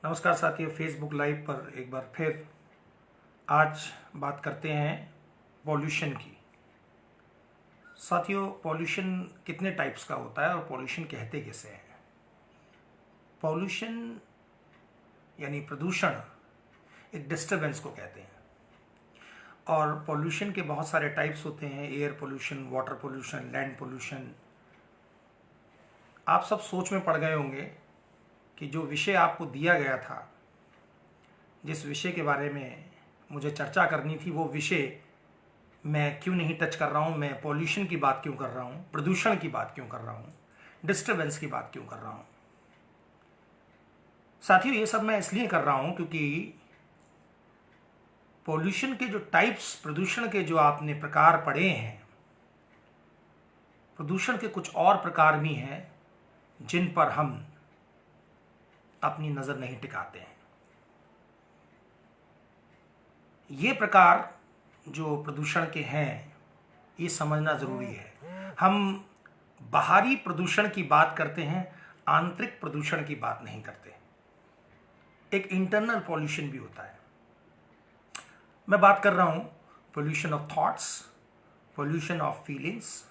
नमस्कार साथियों, Facebook live पर एक बार फिर आज बात करते हैं पॉल्यूशन की। साथियों, पॉल्यूशन कितने टाइप्स का होता है और पॉल्यूशन कहते किसे हैं? पॉल्यूशन यानी प्रदूषण एक डिस्टरबेंस को कहते हैं और पॉल्यूशन के बहुत सारे टाइप्स होते हैं। Air pollution, water pollution, land pollution. आप सब सोच में पड़ गए होंगे कि जो विषय आपको दिया गया था, जिस विषय के बारे में मुझे चर्चा करनी थी, वो विषय मैं क्यों नहीं टच कर रहा हूँ। मैं पॉल्यूशन की बात क्यों कर रहा हूँ, प्रदूषण की बात क्यों कर रहा हूँ, डिस्टरबेंस की बात क्यों कर रहा हूँ। साथियों, ये सब मैं इसलिए कर रहा हूँ क्योंकि पॉल्यूशन के जो टाइप्स, प्रदूषण के जो आपने प्रकार पढ़े हैं, प्रदूषण के कुछ और प्रकार भी हैं जिन पर हम अपनी नजर नहीं टिकाते हैं। ये प्रकार जो प्रदूषण के हैं, ये समझना जरूरी है। हम बाहरी प्रदूषण की बात करते हैं, आंतरिक प्रदूषण की बात नहीं करते। एक इंटरनल पॉल्यूशन भी होता है। मैं बात कर रहा हूं pollution of thoughts, pollution of feelings,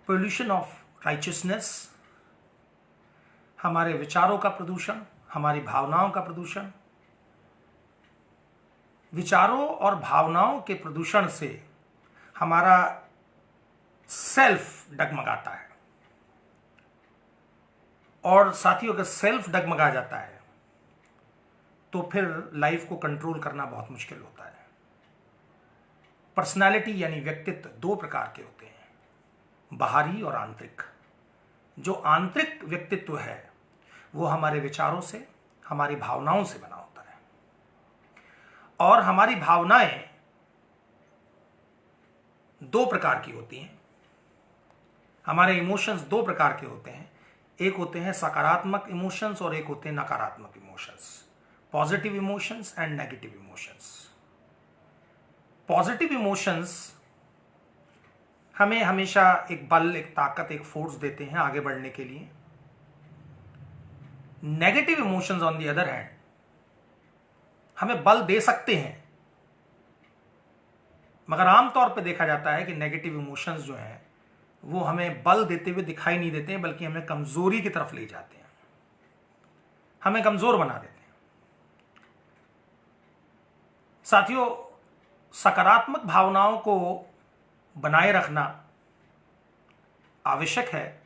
pollution of righteousness, हमारे विचारों का प्रदूषण, हमारी भावनाओं का प्रदूषण। विचारों और भावनाओं के प्रदूषण से हमारा सेल्फ डगमगाता है और साथियों, अगर सेल्फ डगमगा जाता है तो फिर लाइफ को कंट्रोल करना बहुत मुश्किल होता है। पर्सनालिटी यानी व्यक्तित्व दो प्रकार के होते हैं, बाहरी और आंतरिक। जो आंतरिक व्यक्तित्व है वो हमारे विचारों से, हमारी भावनाओं से बना होता है और हमारी भावनाएं दो प्रकार की होती हैं। हमारे इमोशंस दो प्रकार के होते हैं। एक होते हैं सकारात्मक इमोशंस और एक होते हैं नकारात्मक emotions, positive emotions and negative emotions. Positive emotions हमें हमेशा एक बल, एक ताकत, एक फोर्स देते हैं आगे बढ़ने के लिए। Negative emotions on the other hand हमें बल दे सकते हैं, मगर आमतौर पर देखा जाता है कि नेगेटिव इमोशंस जो हैं वो हमें बल देते हुए दिखाई नहीं देते हैं, बल्कि हमें कमजोरी की तरफ ले जाते हैं, हमें कमजोर बना देते हैं। साथियों, सकारात्मक भावनाओं को बनाए रखना आवश्यक है,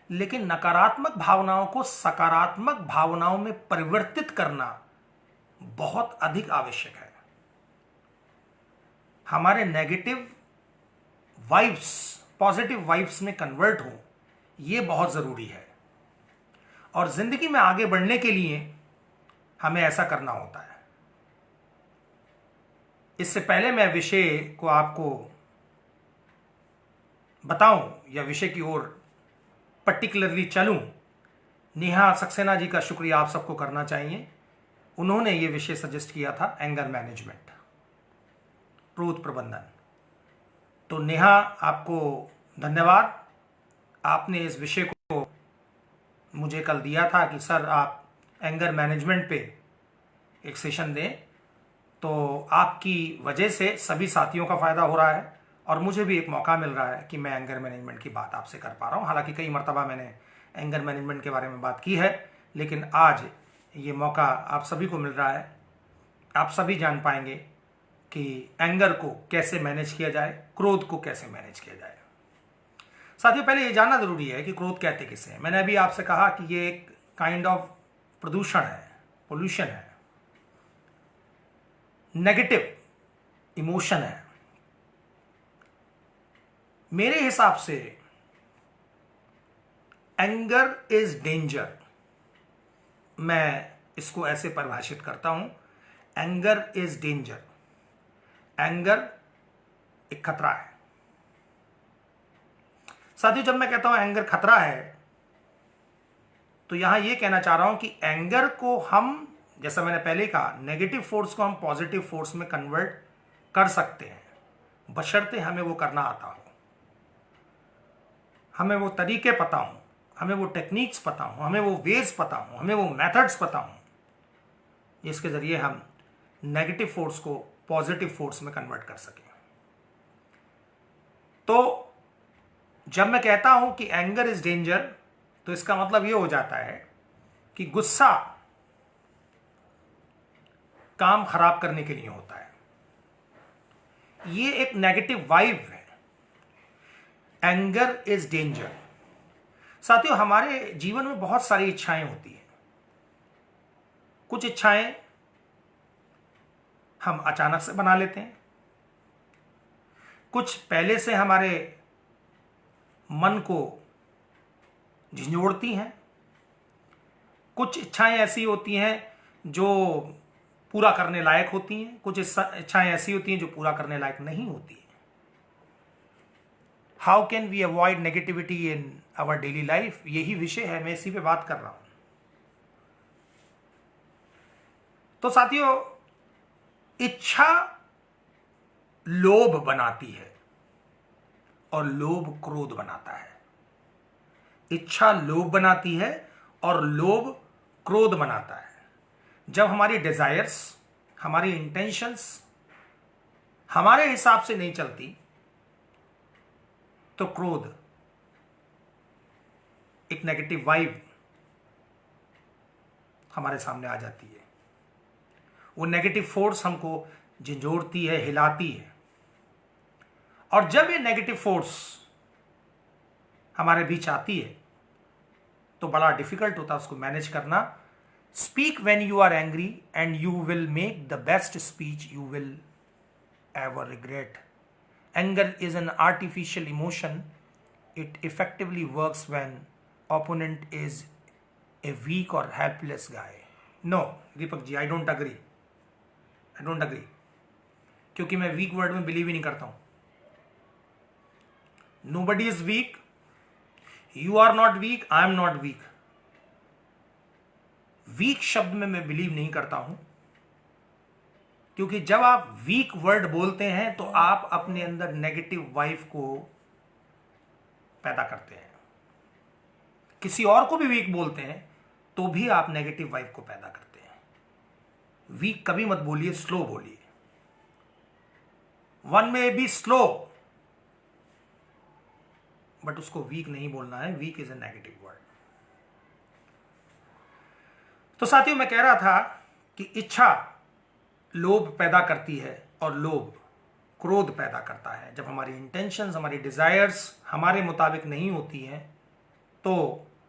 लेकिन नकारात्मक भावनाओं को सकारात्मक भावनाओं में परिवर्तित करना बहुत अधिक आवश्यक है। हमारे नेगेटिव वाइब्स पॉजिटिव वाइब्स में कन्वर्ट हो, यह बहुत जरूरी है और जिंदगी में आगे बढ़ने के लिए हमें ऐसा करना होता है। इससे पहले मैं विषय को आपको बताऊं या विषय की ओर पर्टिकुलरली चलूं, नेहा सक्सेना जी का शुक्रिया आप सबको करना चाहिए। उन्होंने ये विषय सजेस्ट किया था, एंगर मैनेजमेंट, क्रोध प्रबंधन। तो नेहा, आपको धन्यवाद। आपने इस विषय को मुझे कल दिया था कि सर आप एंगर मैनेजमेंट पे एक सेशन दें, तो आपकी वजह से सभी साथियों का फायदा हो रहा है और मुझे भी एक मौका मिल रहा है कि मैं एंगर मैनेजमेंट की बात आपसे कर पा रहा हूं। हालांकि कई मर्तबा मैंने एंगर मैनेजमेंट के बारे में बात की है, लेकिन आज ये मौका आप सभी को मिल रहा है। आप सभी जान पाएंगे कि एंगर को कैसे मैनेज किया जाए, क्रोध को कैसे मैनेज किया जाए। साथियों, पहले ये जानना जरूरी है कि क्रोध कहते किसे हैं। मैंने अभी आपसे कहा कि ये एक काइंड ऑफ प्रदूषण है, पोल्यूशन है, नेगेटिव इमोशन है। मेरे हिसाब से एंगर इज डेंजर। मैं इसको ऐसे परिभाषित करता हूं, एंगर इज डेंजर। एंगर एक खतरा है। साथियों, जब मैं कहता हूं एंगर खतरा है, तो यहां यह कहना चाह रहा हूं कि एंगर को हम, जैसा मैंने पहले कहा, नेगेटिव फोर्स को हम पॉजिटिव फोर्स में कन्वर्ट कर सकते हैं, बशर्ते हमें वो करना आता हो, हमें वो तरीके पता हो हमें वो टेक्निक्स पता हो, हमें वो वेज पता हो, हमें वो मेथड्स पता हो, जिसके जरिए हम नेगेटिव फोर्स को पॉजिटिव फोर्स में कन्वर्ट कर सकें। तो जब मैं कहता हूं कि एंगर इज डेंजर, तो इसका मतलब यह हो जाता है कि गुस्सा काम खराब करने के लिए होता है। ये एक नेगेटिव वाइब है। Anger is danger. साथियों, हमारे जीवन में बहुत सारी इच्छाएं होती हैं। कुछ इच्छाएं हम अचानक से बना लेते हैं, कुछ पहले से हमारे मन को झंझोड़ती हैं, कुछ इच्छाएं ऐसी होती हैं जो पूरा करने लायक होती हैं, कुछ इच्छाएं ऐसी होती हैं जो पूरा करने लायक नहीं होती हैं। How can we avoid negativity in our daily life, यही विषय है, मैं इसी पे बात कर रहा हूं। तो साथियों, इच्छा लोभ बनाती है और लोभ क्रोध बनाता है। इच्छा लोभ बनाती है और लोभ क्रोध बनाता है। जब हमारी डिजायर्स, हमारी इंटेंशंस हमारे हिसाब से नहीं चलती, तो क्रोध, एक नेगेटिव वाइब हमारे सामने आ जाती है। वो नेगेटिव फोर्स हमको झंझोड़ती है, हिलाती है। और जब ये नेगेटिव फोर्स हमारे बीच आती है तो बड़ा डिफिकल्ट होता है उसको मैनेज करना। Speak when you are angry and you will make the best speech you will ever regret. Anger is an artificial emotion. It effectively works when opponent is a weak or helpless guy. No, Deepak ji, I don't agree. क्योंकि मैं weak word में believe ही नहीं करता हूं। Nobody is weak. You are not weak. I am not weak. Weak शब्द में मैं बिलीव नहीं करता हूं, क्योंकि जब आप वीक वर्ड बोलते हैं तो आप अपने अंदर नेगेटिव वाइब को पैदा करते हैं। किसी और को भी वीक बोलते हैं तो भी आप नेगेटिव वाइब को पैदा करते हैं। वीक कभी मत बोलिए, स्लो बोलिए। One may be slow, but उसको वीक नहीं बोलना है। Weak is a negative word. तो साथियों, मैं कह रहा था कि इच्छा लोभ पैदा करती है और लोभ क्रोध पैदा करता है। जब हमारी इंटेंशंस, हमारी डिजायर्स हमारे मुताबिक नहीं होती हैं तो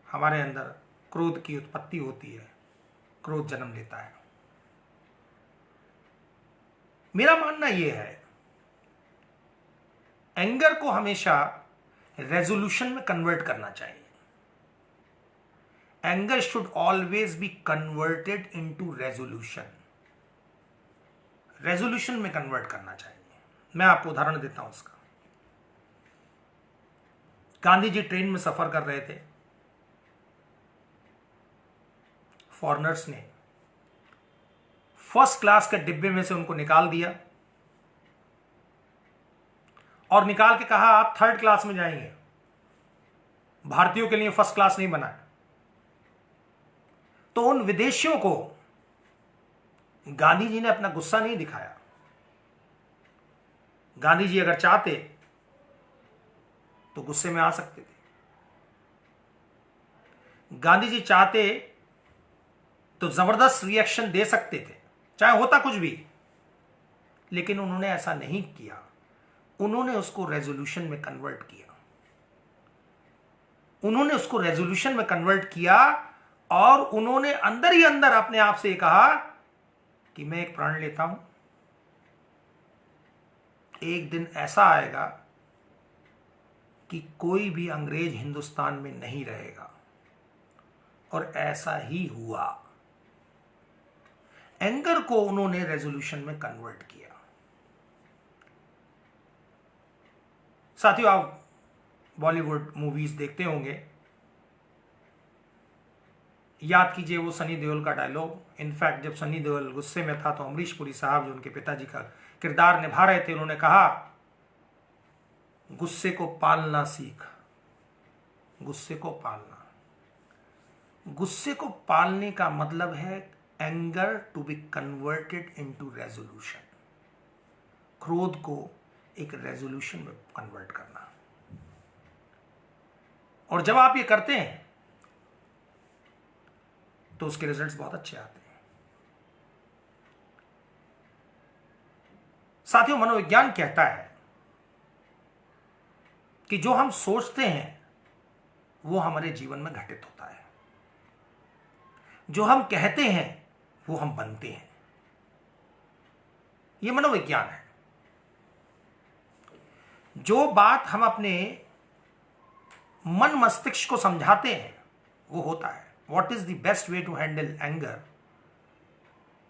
हमारे अंदर क्रोध की उत्पत्ति होती है, क्रोध जन्म लेता है। मेरा मानना यह है, एंगर को हमेशा रेजोल्यूशन में कन्वर्ट करना चाहिए। Anger should always be converted into resolution. Resolution में कन्वर्ट करना चाहिए। मैं आपको उदाहरण देता हूं उसका। गांधी जी ट्रेन में सफर कर रहे थे। फॉरेनर्स ने फर्स्ट क्लास के डिब्बे में से उनको निकाल दिया और निकाल के कहा आप थर्ड क्लास में जाएंगे, भारतीयों के लिए फर्स्ट क्लास नहीं बना है। तो उन विदेशियों को गांधी जी ने अपना गुस्सा नहीं दिखाया। गांधी जी अगर चाहते तो गुस्से में आ सकते थे। गांधी जी चाहते तो जबरदस्त रिएक्शन दे सकते थे, चाहे होता कुछ भी, लेकिन उन्होंने ऐसा नहीं किया। उन्होंने उसको रेजोल्यूशन में कन्वर्ट किया। और उन्होंने अंदर ही अंदर अपने आप से कहा कि मैं एक प्राण लेता हूं। एक दिन ऐसा आएगा कि कोई भी अंग्रेज हिंदुस्तान में नहीं रहेगा, और ऐसा ही हुआ। एंगर को उन्होंने रेजोल्यूशन में कन्वर्ट किया। साथियों, आप बॉलीवुड मूवीज देखते होंगे। याद कीजिए वो सनी देओल का डायलॉग। इनफैक्ट जब सनी देओल गुस्से में था तो अमरीश पुरी साहब, जो उनके पिताजी का किरदार निभा रहे थे, उन्होंने कहा, गुस्से को पालना सीख, गुस्से को पालना। गुस्से को पालने का मतलब है anger to be converted into resolution, क्रोध को एक रेजोल्यूशन में कन्वर्ट करना। और जब आप ये करते हैं तो उसके रिजल्ट्स बहुत अच्छे आते हैं। साथियों, मनोविज्ञान कहता है कि जो हम सोचते हैं वो हमारे जीवन में घटित होता है, जो हम कहते हैं वो हम बनते हैं। यह मनोविज्ञान है। जो बात हम अपने मन मस्तिष्क को समझाते हैं वो होता है। What is the best way to handle anger?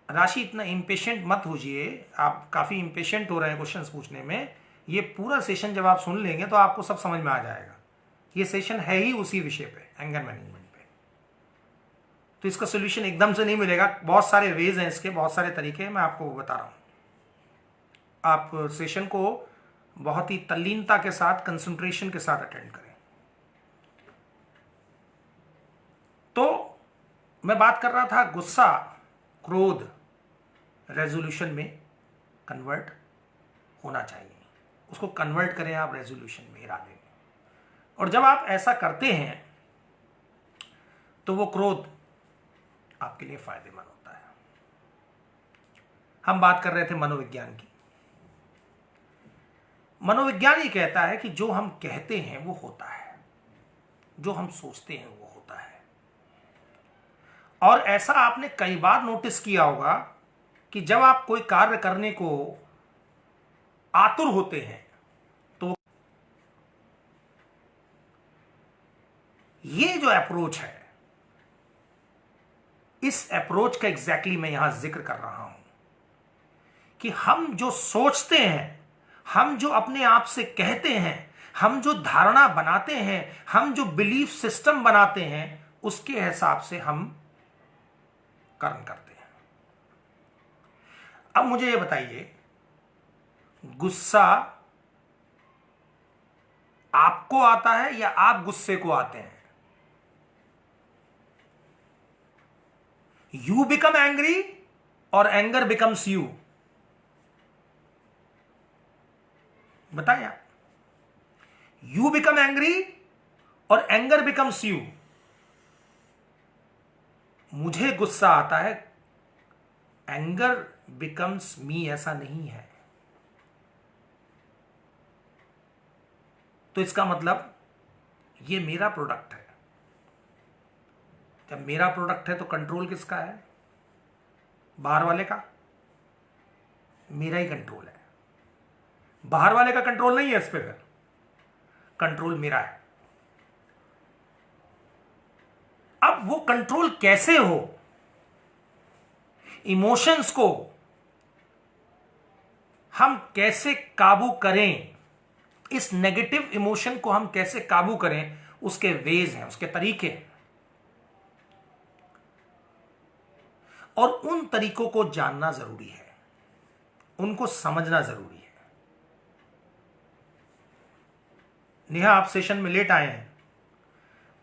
Rashi, इतना इम्पेशेंट मत होइए, आप काफी इम्पेशेंट हो रहे हैं क्वेश्चंस पूछने में। ये पूरा सेशन जब आप सुन लेंगे तो आपको सब समझ में आ जाएगा। ये सेशन है ही उसी विषय पे, एंगर मैनेजमेंट पे। तो इसका सोल्यूशन एकदम से नहीं मिलेगा, बहुत सारे वेज हैं इसके, बहुत सारे तरीके हैं, मैं आपको बता रहा हूं। आप सेशन को बहुत ही तल्लीनता के साथ, कंसंट्रेशन के साथ अटेंड करें। तो मैं बात कर रहा था, गुस्सा, क्रोध रेजोल्यूशन में कन्वर्ट होना चाहिए। उसको कन्वर्ट करें आप रेजोल्यूशन में, इरादे में। और जब आप ऐसा करते हैं तो वो क्रोध आपके लिए फायदेमंद होता है। हम बात कर रहे थे मनोविज्ञान की। मनोविज्ञान ये कहता है कि जो हम कहते हैं वो होता है, जो हम सोचते हैं वो होता है। और ऐसा आपने कई बार नोटिस किया होगा कि जब आप कोई कार्य करने को आतुर होते हैं तो ये जो अप्रोच है, इस अप्रोच का एग्जैक्टली मैं यहां जिक्र कर रहा हूं कि हम जो सोचते हैं, हम जो अपने आप से कहते हैं, हम जो धारणा बनाते हैं, हम जो बिलीफ सिस्टम बनाते हैं, उसके हिसाब से हम कर्म करते हैं। अब मुझे ये बताइए, गुस्सा आपको आता है या आप गुस्से को आते हैं? यू बिकम एंग्री और एंगर बिकम्स यू। बताएं आप। यू बिकम एंग्री और एंगर बिकम्स यू। मुझे गुस्सा आता है, एंगर बिकम्स मी, ऐसा नहीं है। तो इसका मतलब ये मेरा प्रोडक्ट है। जब मेरा प्रोडक्ट है तो कंट्रोल किसका है? बाहर वाले का? मेरा ही कंट्रोल है। बाहर वाले का कंट्रोल नहीं है इस पे, फिर कंट्रोल मेरा है। अब वो कंट्रोल कैसे हो? इमोशंस को हम कैसे काबू करें, इस नेगेटिव इमोशन को हम कैसे काबू करें, उसके वेज हैं, उसके तरीके हैं। और उन तरीकों को जानना जरूरी है, उनको समझना जरूरी है। नेहा, आप सेशन में लेट आए हैं,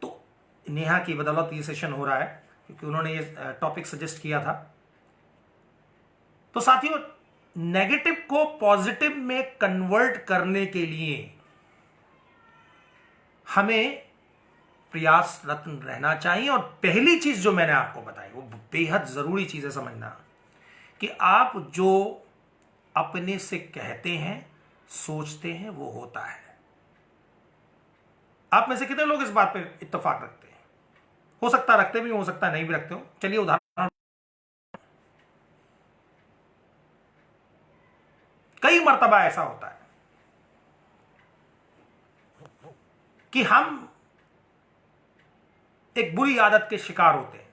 तो नेहा की बदौलत ये सेशन हो रहा है, क्योंकि उन्होंने ये टॉपिक सजेस्ट किया था। तो साथियों, नेगेटिव को पॉजिटिव में कन्वर्ट करने के लिए हमें प्रयासरत रहना चाहिए। और पहली चीज जो मैंने आपको बताई वो बेहद जरूरी चीज है समझना, कि आप जो अपने से कहते हैं, सोचते हैं, वो होता है। आप में से कितने लोग इस बात पे इत्तेफाक रखते हैं? हो सकता रखते भी, हो सकता नहीं भी रखते हो। चलिए उदाहरण, कई मर्तबा ऐसा होता है कि हम एक बुरी आदत के शिकार होते हैं,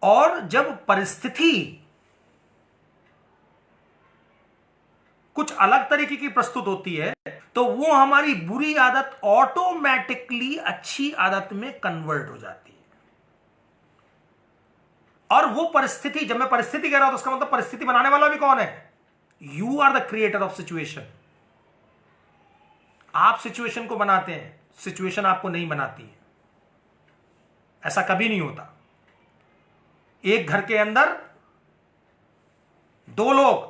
और जब परिस्थिति कुछ अलग तरीके की प्रस्तुत होती है तो वो हमारी बुरी आदत ऑटोमेटिकली अच्छी आदत में कन्वर्ट हो जाती है। और वो परिस्थिति, जब मैं परिस्थिति कह रहा हूं तो उसका मतलब परिस्थिति बनाने वाला भी कौन है? You are the creator of situation. आप सिचुएशन को बनाते हैं, सिचुएशन आपको नहीं बनाती है। ऐसा कभी नहीं होता। एक घर के अंदर दो लोग,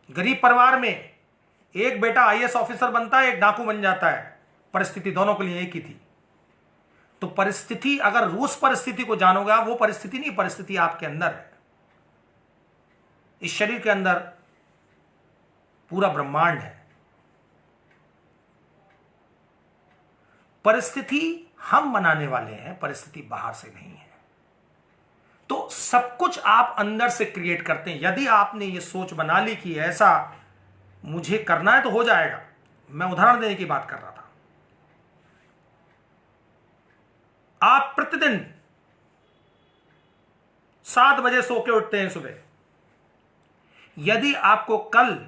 गरीब परिवार में एक बेटा आईएएस ऑफिसर बनता है, एक डाकू बन जाता है, परिस्थिति दोनों के लिए एक ही थी। तो परिस्थिति, अगर उस परिस्थिति को जानोगे, वो परिस्थिति नहीं, परिस्थिति आपके अंदर है। इस शरीर के अंदर पूरा ब्रह्मांड है। परिस्थिति हम बनाने वाले हैं, परिस्थिति बाहर से नहीं है। तो सब कुछ आप अंदर से क्रिएट करते हैं। यदि आपने ये सोच बना ली कि ऐसा मुझे करना है तो हो जाएगा। मैं उदाहरण देने की बात कर रहा था। आप प्रतिदिन 7 बजे सो के उठते हैं सुबह। यदि आपको कल,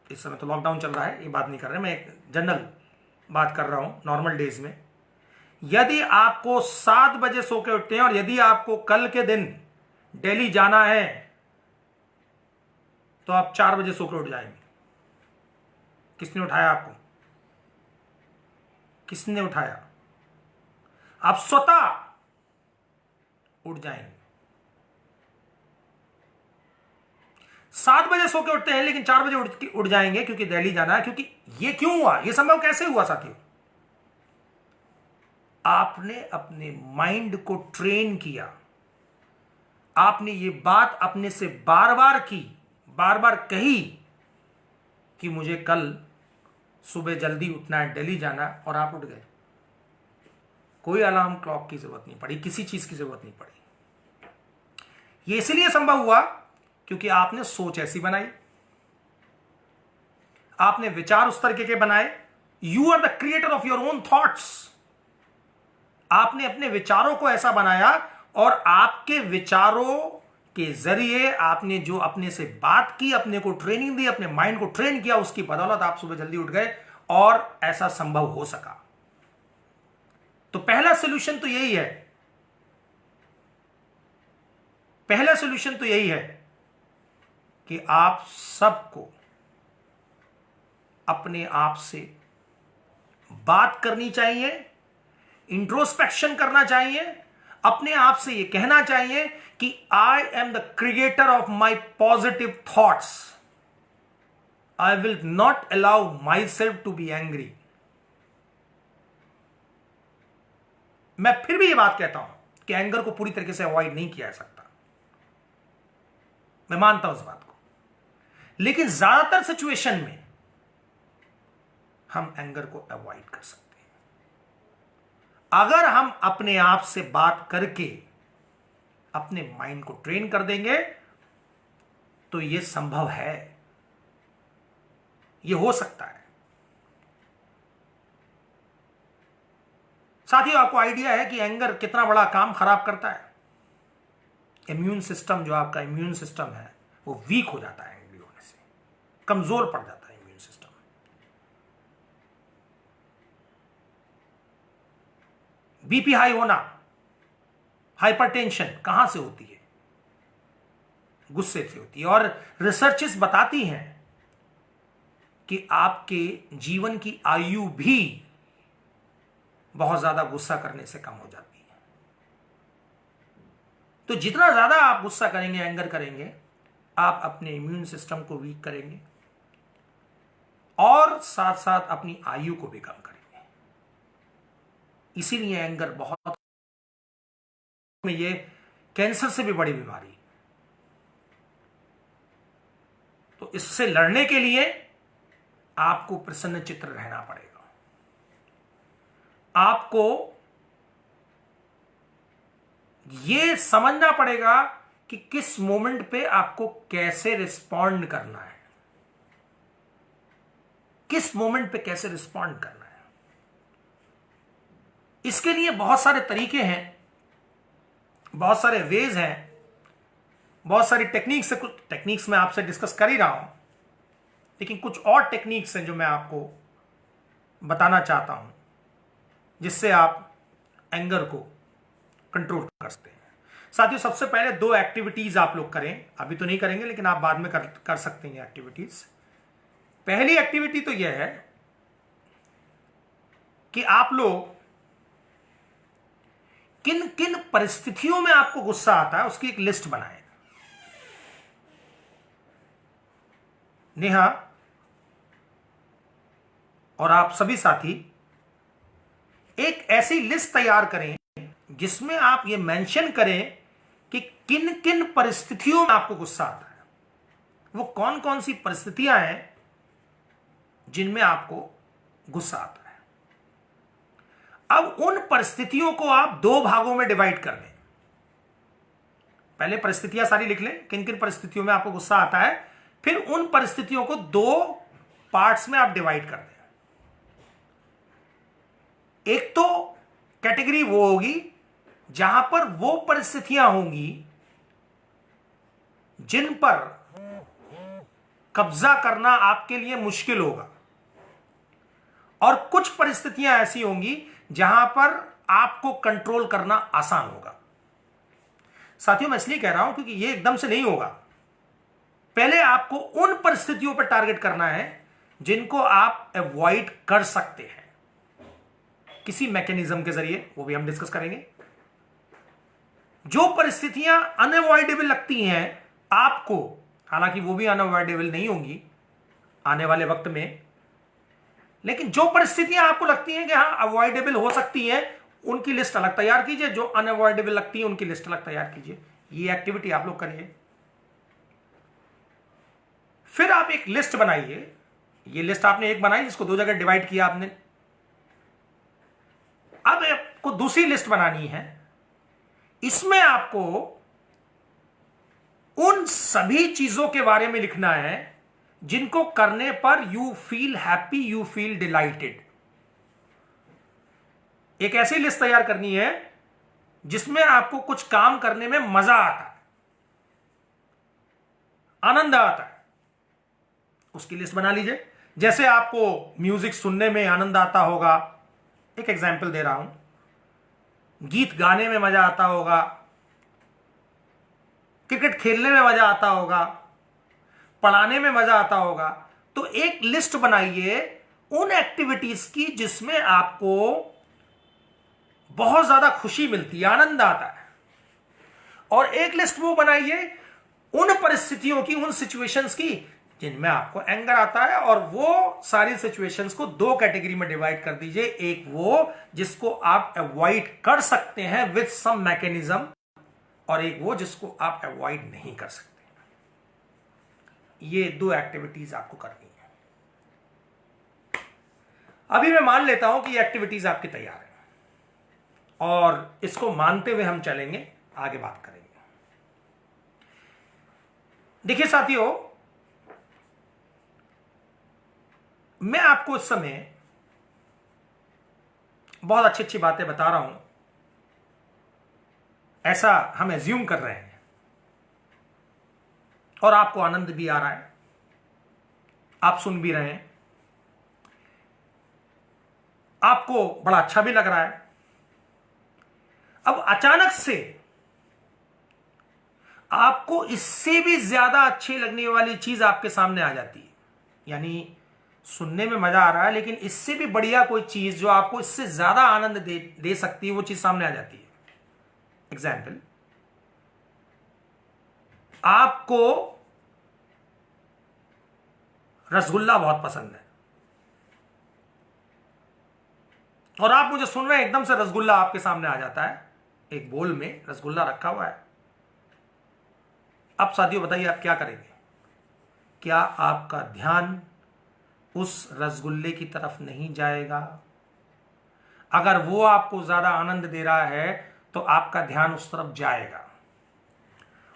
इस समय तो लॉकडाउन चल रहा है, ये बात नहीं कर रहे, मैं एक जनरल बात कर रहा हूं, नॉर्मल डेज में। यदि आपको 7 बजे सो के उठते हैं और यदि आपको कल के दिन दिल्ली जाना है तो आप 4 बजे सो के उठ जाएंगे। किसने उठाया आपको? किसने उठाया? आप स्वतः उठ जाएंगे। 7 बजे सो के उठते हैं लेकिन 4 बजे उठ जाएंगे क्योंकि दिल्ली जाना है। क्योंकि ये क्यों हुआ? ये संभव कैसे हुआ साथियों? आपने अपने माइंड को ट्रेन किया। आपने ये बात अपने से बार बार की, बार बार कही कि मुझे कल सुबह जल्दी उठना है, दिल्ली जाना है, और आप उठ गए। कोई अलार्म क्लॉक की जरूरत नहीं पड़ी, किसी चीज की जरूरत नहीं पड़ी। ये इसलिए संभव हुआ क्योंकि आपने सोच ऐसी बनाई, आपने विचार उस तरीके के बनाए। You are the creator of your own thoughts. आपने अपने विचारों को ऐसा बनाया और आपके विचारों के जरिए आपने जो अपने से बात की, अपने को ट्रेनिंग दी, अपने माइंड को ट्रेन किया, उसकी बदौलत आप सुबह जल्दी उठ गए और ऐसा संभव हो सका। तो पहला सॉल्यूशन तो यही है, पहला सॉल्यूशन तो यही है कि आप सबको अपने आप से बात करनी चाहिए, इंट्रोस्पेक्शन करना चाहिए, अपने आप से यह कहना चाहिए कि I am the creator of my positive thoughts. I will not allow myself to be angry. मैं फिर भी यह बात कहता हूं कि एंगर को पूरी तरीके से अवॉइड नहीं किया जा सकता, मैं मानता हूं इस बात को, लेकिन ज्यादातर सिचुएशन में हम एंगर को अवॉइड कर सकते हैं अगर हम अपने आप से बात करके अपने माइंड को ट्रेन कर देंगे। तो यह संभव है, यह हो सकता है। साथियों, आपको आइडिया है कि एंगर कितना बड़ा काम खराब करता है? इम्यून सिस्टम, जो आपका इम्यून सिस्टम है, वो वीक हो जाता है एंग्री होने से, कमजोर पड़ जाता है इम्यून सिस्टम। बीपी हाई होना, हाइपरटेंशन कहां से होती है? गुस्से से होती है। और रिसर्चेस बताती हैं कि आपके जीवन की आयु भी बहुत ज्यादा गुस्सा करने से कम हो जाती है। तो जितना ज्यादा आप गुस्सा करेंगे, एंगर करेंगे, आप अपने इम्यून सिस्टम को वीक करेंगे और साथ साथ अपनी आयु को भी कम करेंगे। इसीलिए एंगर बहुत में ये कैंसर से भी बड़ी बीमारी। तो इससे लड़ने के लिए आपको प्रसन्न चित्त रहना पड़ेगा। आपको यह समझना पड़ेगा कि किस मोमेंट पे आपको कैसे रिस्पॉन्ड करना है, किस मोमेंट पे कैसे रिस्पॉन्ड करना है। इसके लिए बहुत सारे तरीके हैं, बहुत सारे वेज हैं, बहुत सारी टेक्निक्स है। कुछ टेक्निक्स मैं आपसे डिस्कस कर ही रहा हूं, लेकिन कुछ और टेक्निक्स हैं जो मैं आपको बताना चाहता हूं, जिससे आप एंगर को कंट्रोल कर सकते हैं। साथियों, सबसे पहले 2 एक्टिविटीज आप लोग करें। अभी तो नहीं करेंगे, लेकिन आप बाद में कर सकते हैं एक्टिविटीज। पहली एक्टिविटी तो यह है कि आप लोग किन किन परिस्थितियों में आपको गुस्सा आता है उसकी एक लिस्ट बनाएं। नेहा और आप सभी साथी एक ऐसी लिस्ट तैयार करें जिसमें आप ये मेंशन करें कि किन किन परिस्थितियों में आपको गुस्सा आता है, वो कौन कौन सी परिस्थितियां हैं जिनमें आपको गुस्सा आता है। अब उन परिस्थितियों को आप दो भागों में डिवाइड कर दें। पहले परिस्थितियां सारी लिख लें, किन किन परिस्थितियों में आपको गुस्सा आता है, फिर उन परिस्थितियों को दो पार्ट्स में आप डिवाइड कर दें। एक तो कैटेगरी वो होगी जहां पर वो परिस्थितियां होंगी जिन पर कब्जा करना आपके लिए मुश्किल होगा, और कुछ परिस्थितियां ऐसी होंगी जहां पर आपको कंट्रोल करना आसान होगा। साथियों, मैं इसलिए कह रहा हूं क्योंकि यह एकदम से नहीं होगा। पहले आपको उन परिस्थितियों पर टारगेट करना है जिनको आप अवॉइड कर सकते हैं किसी मैकेनिज्म के जरिए, वो भी हम डिस्कस करेंगे। जो परिस्थितियां अनअवॉइडेबल लगती हैं आपको, हालांकि वो भी अनअवॉइडेबल नहीं होंगी आने वाले वक्त में, लेकिन जो परिस्थितियां आपको लगती हैं कि हां अवॉइडेबल हो सकती हैं, उनकी लिस्ट अलग तैयार कीजिए। जो अनअवॉइडेबल लगती है उनकी लिस्ट अलग तैयार कीजिए। ये एक्टिविटी आप लोग करिए। फिर आप एक लिस्ट बनाइए। ये लिस्ट आपने एक बनाई जिसको दो जगह डिवाइड किया आपने। अब आपको दूसरी लिस्ट बनानी है। इसमें आपको उन सभी चीजों के बारे में लिखना है जिनको करने पर you feel happy, you feel dilated. एक ऐसी लिस्ट तैयार करनी है जिसमें आपको कुछ काम करने में मजा आता है, आनंद आता है। उसकी लिस्ट बना लीजिए। जैसे आपको म्यूजिक सुनने में आनंद आता होगा, एक एग्जाम्पल दे रहा हूं, गीत गाने में मजा आता होगा, क्रिकेट खेलने में मजा आता होगा, पढ़ाने में मजा आता होगा, तो एक लिस्ट बनाइए उन एक्टिविटीज की जिसमें आपको बहुत ज्यादा खुशी मिलती है, आनंद आता है। और एक लिस्ट वो बनाइए उन परिस्थितियों की, उन सिचुएशंस की जिनमें आपको एंगर आता है, और वो सारी सिचुएशंस को दो कैटेगरी में डिवाइड कर दीजिए। एक वो जिसको आप अवॉइड कर सकते हैं विद सम मैकेनिज्म, और एक वो जिसको आप अवॉइड नहीं कर सकते। ये दो एक्टिविटीज आपको करनी है। अभी मैं मान लेता हूं कि ये एक्टिविटीज आपकी तैयार है, और इसको मानते हुए हम चलेंगे, आगे बात करेंगे। देखिए साथियों, मैं आपको इस समय बहुत अच्छी अच्छी बातें बता रहा हूं, ऐसा हम एज्यूम कर रहे हैं, और आपको आनंद भी आ रहा है, आप सुन भी रहे हैं, आपको बड़ा अच्छा भी लग रहा है। अब अचानक से आपको इससे भी ज्यादा अच्छी लगने वाली चीज आपके सामने आ जाती है। यानी सुनने में मजा आ रहा है, लेकिन इससे भी बढ़िया कोई चीज जो आपको इससे ज्यादा आनंद दे सकती है, वो चीज सामने आ जाती है। एग्जाम्पल, आपको रसगुल्ला बहुत पसंद है, और आप मुझे सुन रहे हैं, एकदम से रसगुल्ला आपके सामने आ जाता है, एक बोल में रसगुल्ला रखा हुआ है। अब साथियों बताइए आप क्या करेंगे? क्या आपका ध्यान उस रसगुल्ले की तरफ नहीं जाएगा? अगर वो आपको ज्यादा आनंद दे रहा है तो आपका ध्यान उस तरफ जाएगा,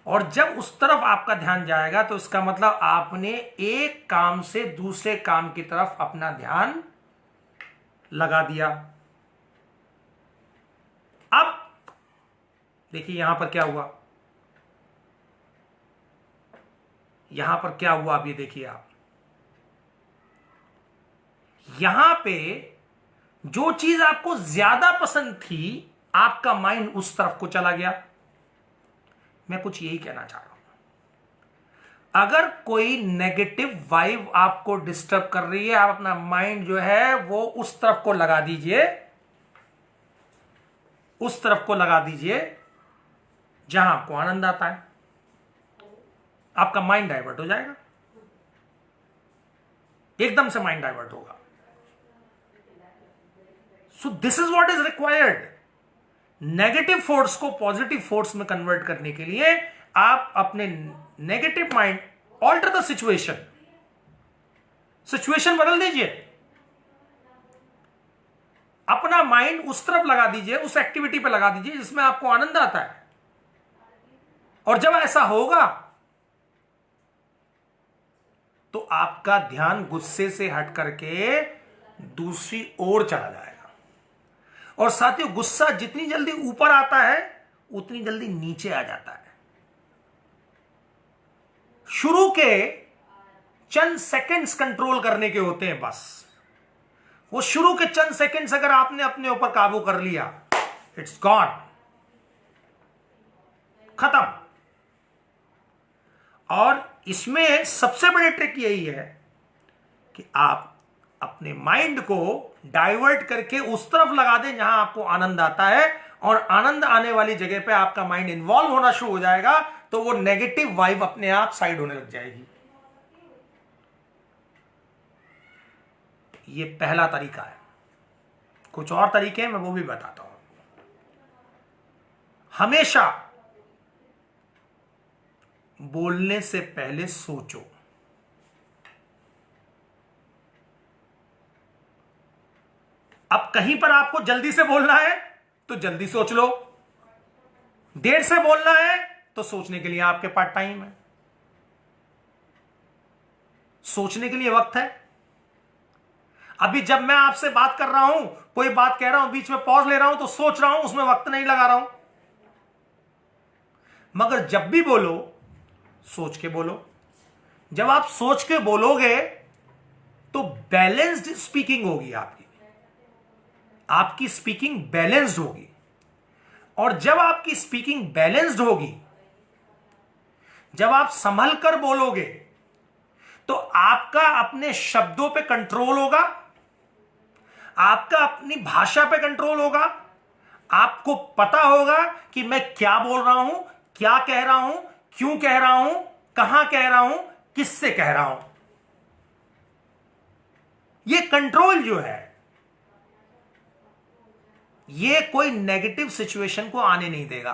और जब उस तरफ आपका ध्यान जाएगा तो इसका मतलब आपने एक काम से दूसरे काम की तरफ अपना ध्यान लगा दिया। अब देखिए यहां पर क्या हुआ, यहां पर क्या हुआ, अब ये देखिए आप, यहां पे जो चीज आपको ज्यादा पसंद थी, आपका माइंड उस तरफ को चला गया। मैं कुछ यही कहना चाह रहा हूं। अगर कोई नेगेटिव वाइब आपको डिस्टर्ब कर रही है, आप अपना माइंड जो है वो उस तरफ को लगा दीजिए, उस तरफ को लगा दीजिए जहां आपको आनंद आता है। आपका माइंड डाइवर्ट हो जाएगा, एकदम से माइंड डाइवर्ट होगा। So this is what is required. Negative force को पॉजिटिव फोर्स में कन्वर्ट करने के लिए आप अपने negative mind, alter the situation, situation बदल दीजिए, अपना माइंड उस तरफ लगा दीजिए, उस एक्टिविटी पे लगा दीजिए जिसमें आपको आनंद आता है। और जब ऐसा होगा तो आपका ध्यान गुस्से से हट करके दूसरी ओर चला जाएगा। और साथियों, गुस्सा जितनी जल्दी ऊपर आता है उतनी जल्दी नीचे आ जाता है। शुरू के चंद सेकंड्स कंट्रोल करने के होते हैं बस। वो शुरू के चंद सेकंड्स अगर आपने अपने ऊपर काबू कर लिया, इट्स गॉन, खत्म। और इसमें सबसे बड़ी ट्रिक यही है कि आप अपने माइंड को डाइवर्ट करके उस तरफ लगा दें जहां आपको आनंद आता है, और आनंद आने वाली जगह पे आपका माइंड इन्वॉल्व होना शुरू हो जाएगा, तो वो नेगेटिव वाइब अपने आप साइड होने लग जाएगी। ये पहला तरीका है। कुछ और तरीके हैं, मैं वो भी बताता हूं। हमेशा बोलने से पहले सोचो। अब कहीं पर आपको जल्दी से बोलना है तो जल्दी सोच लो, देर से बोलना है तो सोचने के लिए आपके पास टाइम है, सोचने के लिए वक्त है। अभी जब मैं आपसे बात कर रहा हूं, कोई बात कह रहा हूं, बीच में पॉज ले रहा हूं तो सोच रहा हूं, उसमें वक्त नहीं लगा रहा हूं। मगर जब भी बोलो, सोच के बोलो। जब आप सोच के बोलोगे तो बैलेंस्ड स्पीकिंग होगी, आपकी स्पीकिंग बैलेंस्ड होगी। और जब आपकी स्पीकिंग बैलेंस्ड होगी, जब आप संभल कर बोलोगे, तो आपका अपने शब्दों पे कंट्रोल होगा, आपका अपनी भाषा पे कंट्रोल होगा। आपको पता होगा कि मैं क्या बोल रहा हूं, क्या कह रहा हूं, क्यों कह रहा हूं, कहां कह रहा हूं, किससे कह रहा हूं। ये कंट्रोल जो है, ये कोई नेगेटिव सिचुएशन को आने नहीं देगा।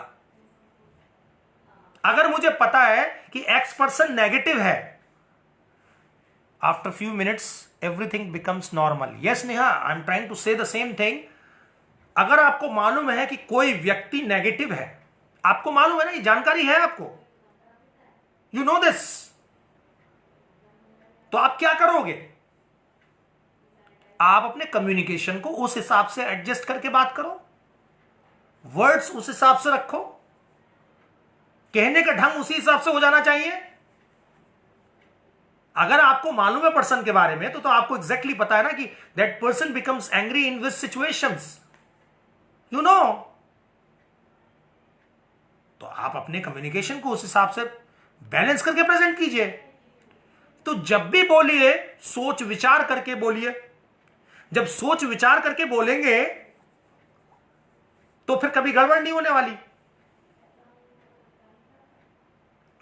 अगर मुझे पता है कि एक्स पर्सन नेगेटिव है, after few minutes everything becomes normal. Yes Neha, I am trying to say the same thing. अगर आपको मालूम है कि कोई व्यक्ति नेगेटिव है, आपको मालूम है ना, ये जानकारी है आपको, यू नो दिस, तो आप क्या करोगे? आप अपने कम्युनिकेशन को उस हिसाब से एडजस्ट करके बात करो, वर्ड्स उस हिसाब से रखो, कहने का ढंग उसी हिसाब से हो जाना चाहिए। अगर आपको मालूम है पर्सन के बारे में, तो आपको एग्जैक्टली पता है ना कि that person becomes angry in this situations, you know. तो आप अपने कम्युनिकेशन को उस हिसाब से बैलेंस करके प्रेजेंट कीजिए। तो जब भी बोलिए, सोच विचार करके बोलिए। जब सोच विचार करके बोलेंगे तो फिर कभी गड़बड़ नहीं होने वाली,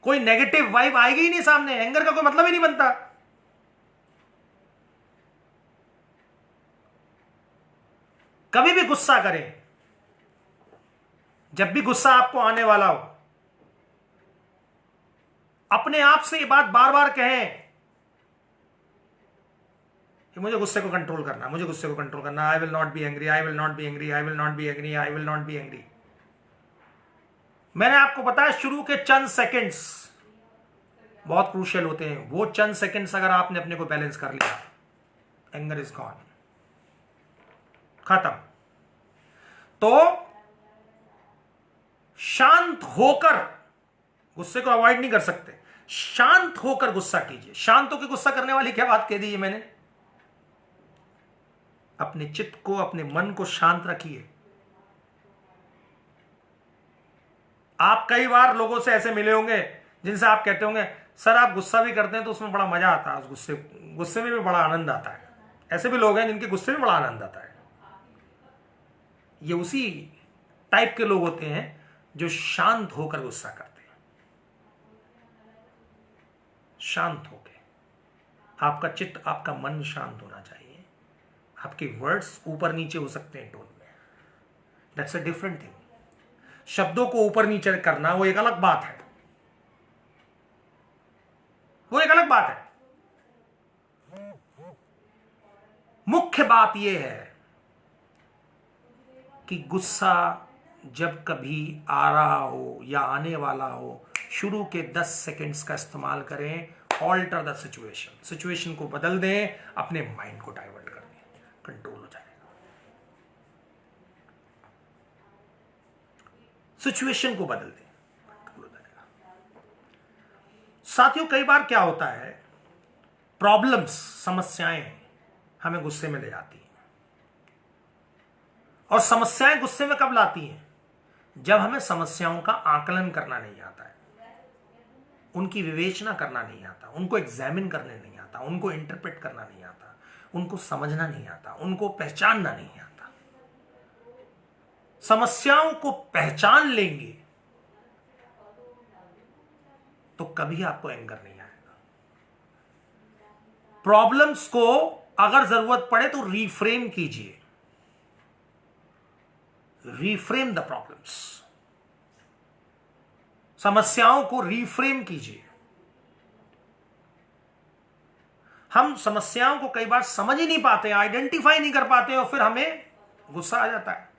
कोई नेगेटिव वाइब आएगी ही नहीं सामने, एंगर का कोई मतलब ही नहीं बनता। कभी भी गुस्सा करें, जब भी गुस्सा आपको आने वाला हो, अपने आप से ये बात बार बार कहें कि मुझे गुस्से को कंट्रोल करना, मुझे गुस्से को कंट्रोल करना। आई will not be angry, I will not be angry, I will not be angry, I will not be angry. मैंने आपको बताया शुरू के चंद सेकंड्स बहुत क्रूशियल होते हैं। वो चंद सेकंड्स अगर आपने अपने को बैलेंस कर लिया, एंगर इज गॉन, खत्म। तो शांत होकर, गुस्से को अवॉइड नहीं कर सकते, शांत होकर गुस्सा कीजिए। शांत होकर गुस्सा करने वाली क्या बात कह दी है मैंने? अपने चित्त को, अपने मन को शांत रखिए। आप कई बार लोगों से ऐसे मिले होंगे जिनसे आप कहते होंगे, सर आप गुस्सा भी करते हैं तो उसमें बड़ा मजा आता है, उस गुस्से में भी बड़ा आनंद आता है। ऐसे भी लोग हैं जिनके गुस्से में बड़ा आनंद आता है। ये उसी टाइप के लोग होते हैं जो शांत होकर गुस्सा करते हैं। शांत होकर, आपका चित्त, आपका मन शांत होना चाहिए। आपके वर्ड्स ऊपर नीचे हो सकते हैं टोन में, दैट्स अ डिफरेंट थिंग। शब्दों को ऊपर नीचे करना वो एक अलग बात है, वो एक अलग बात है। मुख्य बात यह है कि गुस्सा जब कभी आ रहा हो या आने वाला हो, शुरू के 10 सेकंड्स का इस्तेमाल करें। ऑल्टर द सिचुएशन, सिचुएशन को बदल दें, अपने माइंड को डाइवर्ट कर दें, कंट्रोल हो जाएगा। सिचुएशन को बदल दें, कंट्रोल हो जाएगा। साथियों, कई बार क्या होता है, प्रॉब्लम्स, समस्याएं हमें गुस्से में ले जाती हैं। और समस्याएं गुस्से में कब लाती हैं? जब हमें समस्याओं का आकलन करना नहीं आता है, उनकी विवेचना करना नहीं आता, उनको एग्जामिन करने नहीं आता, उनको इंटरप्रेट करना नहीं आता, उनको समझना नहीं आता, उनको पहचानना नहीं आता। समस्याओं को पहचान लेंगे तो कभी आपको एंगर नहीं आएगा। प्रॉब्लम्स को अगर जरूरत पड़े तो रीफ्रेम कीजिए, रीफ्रेम द प्रॉब्लम्स। समस्याओं को रीफ्रेम कीजिए। हम समस्याओं को कई बार समझ ही नहीं पाते, आइडेंटिफाई नहीं कर पाते और फिर हमें गुस्सा आ जाता है।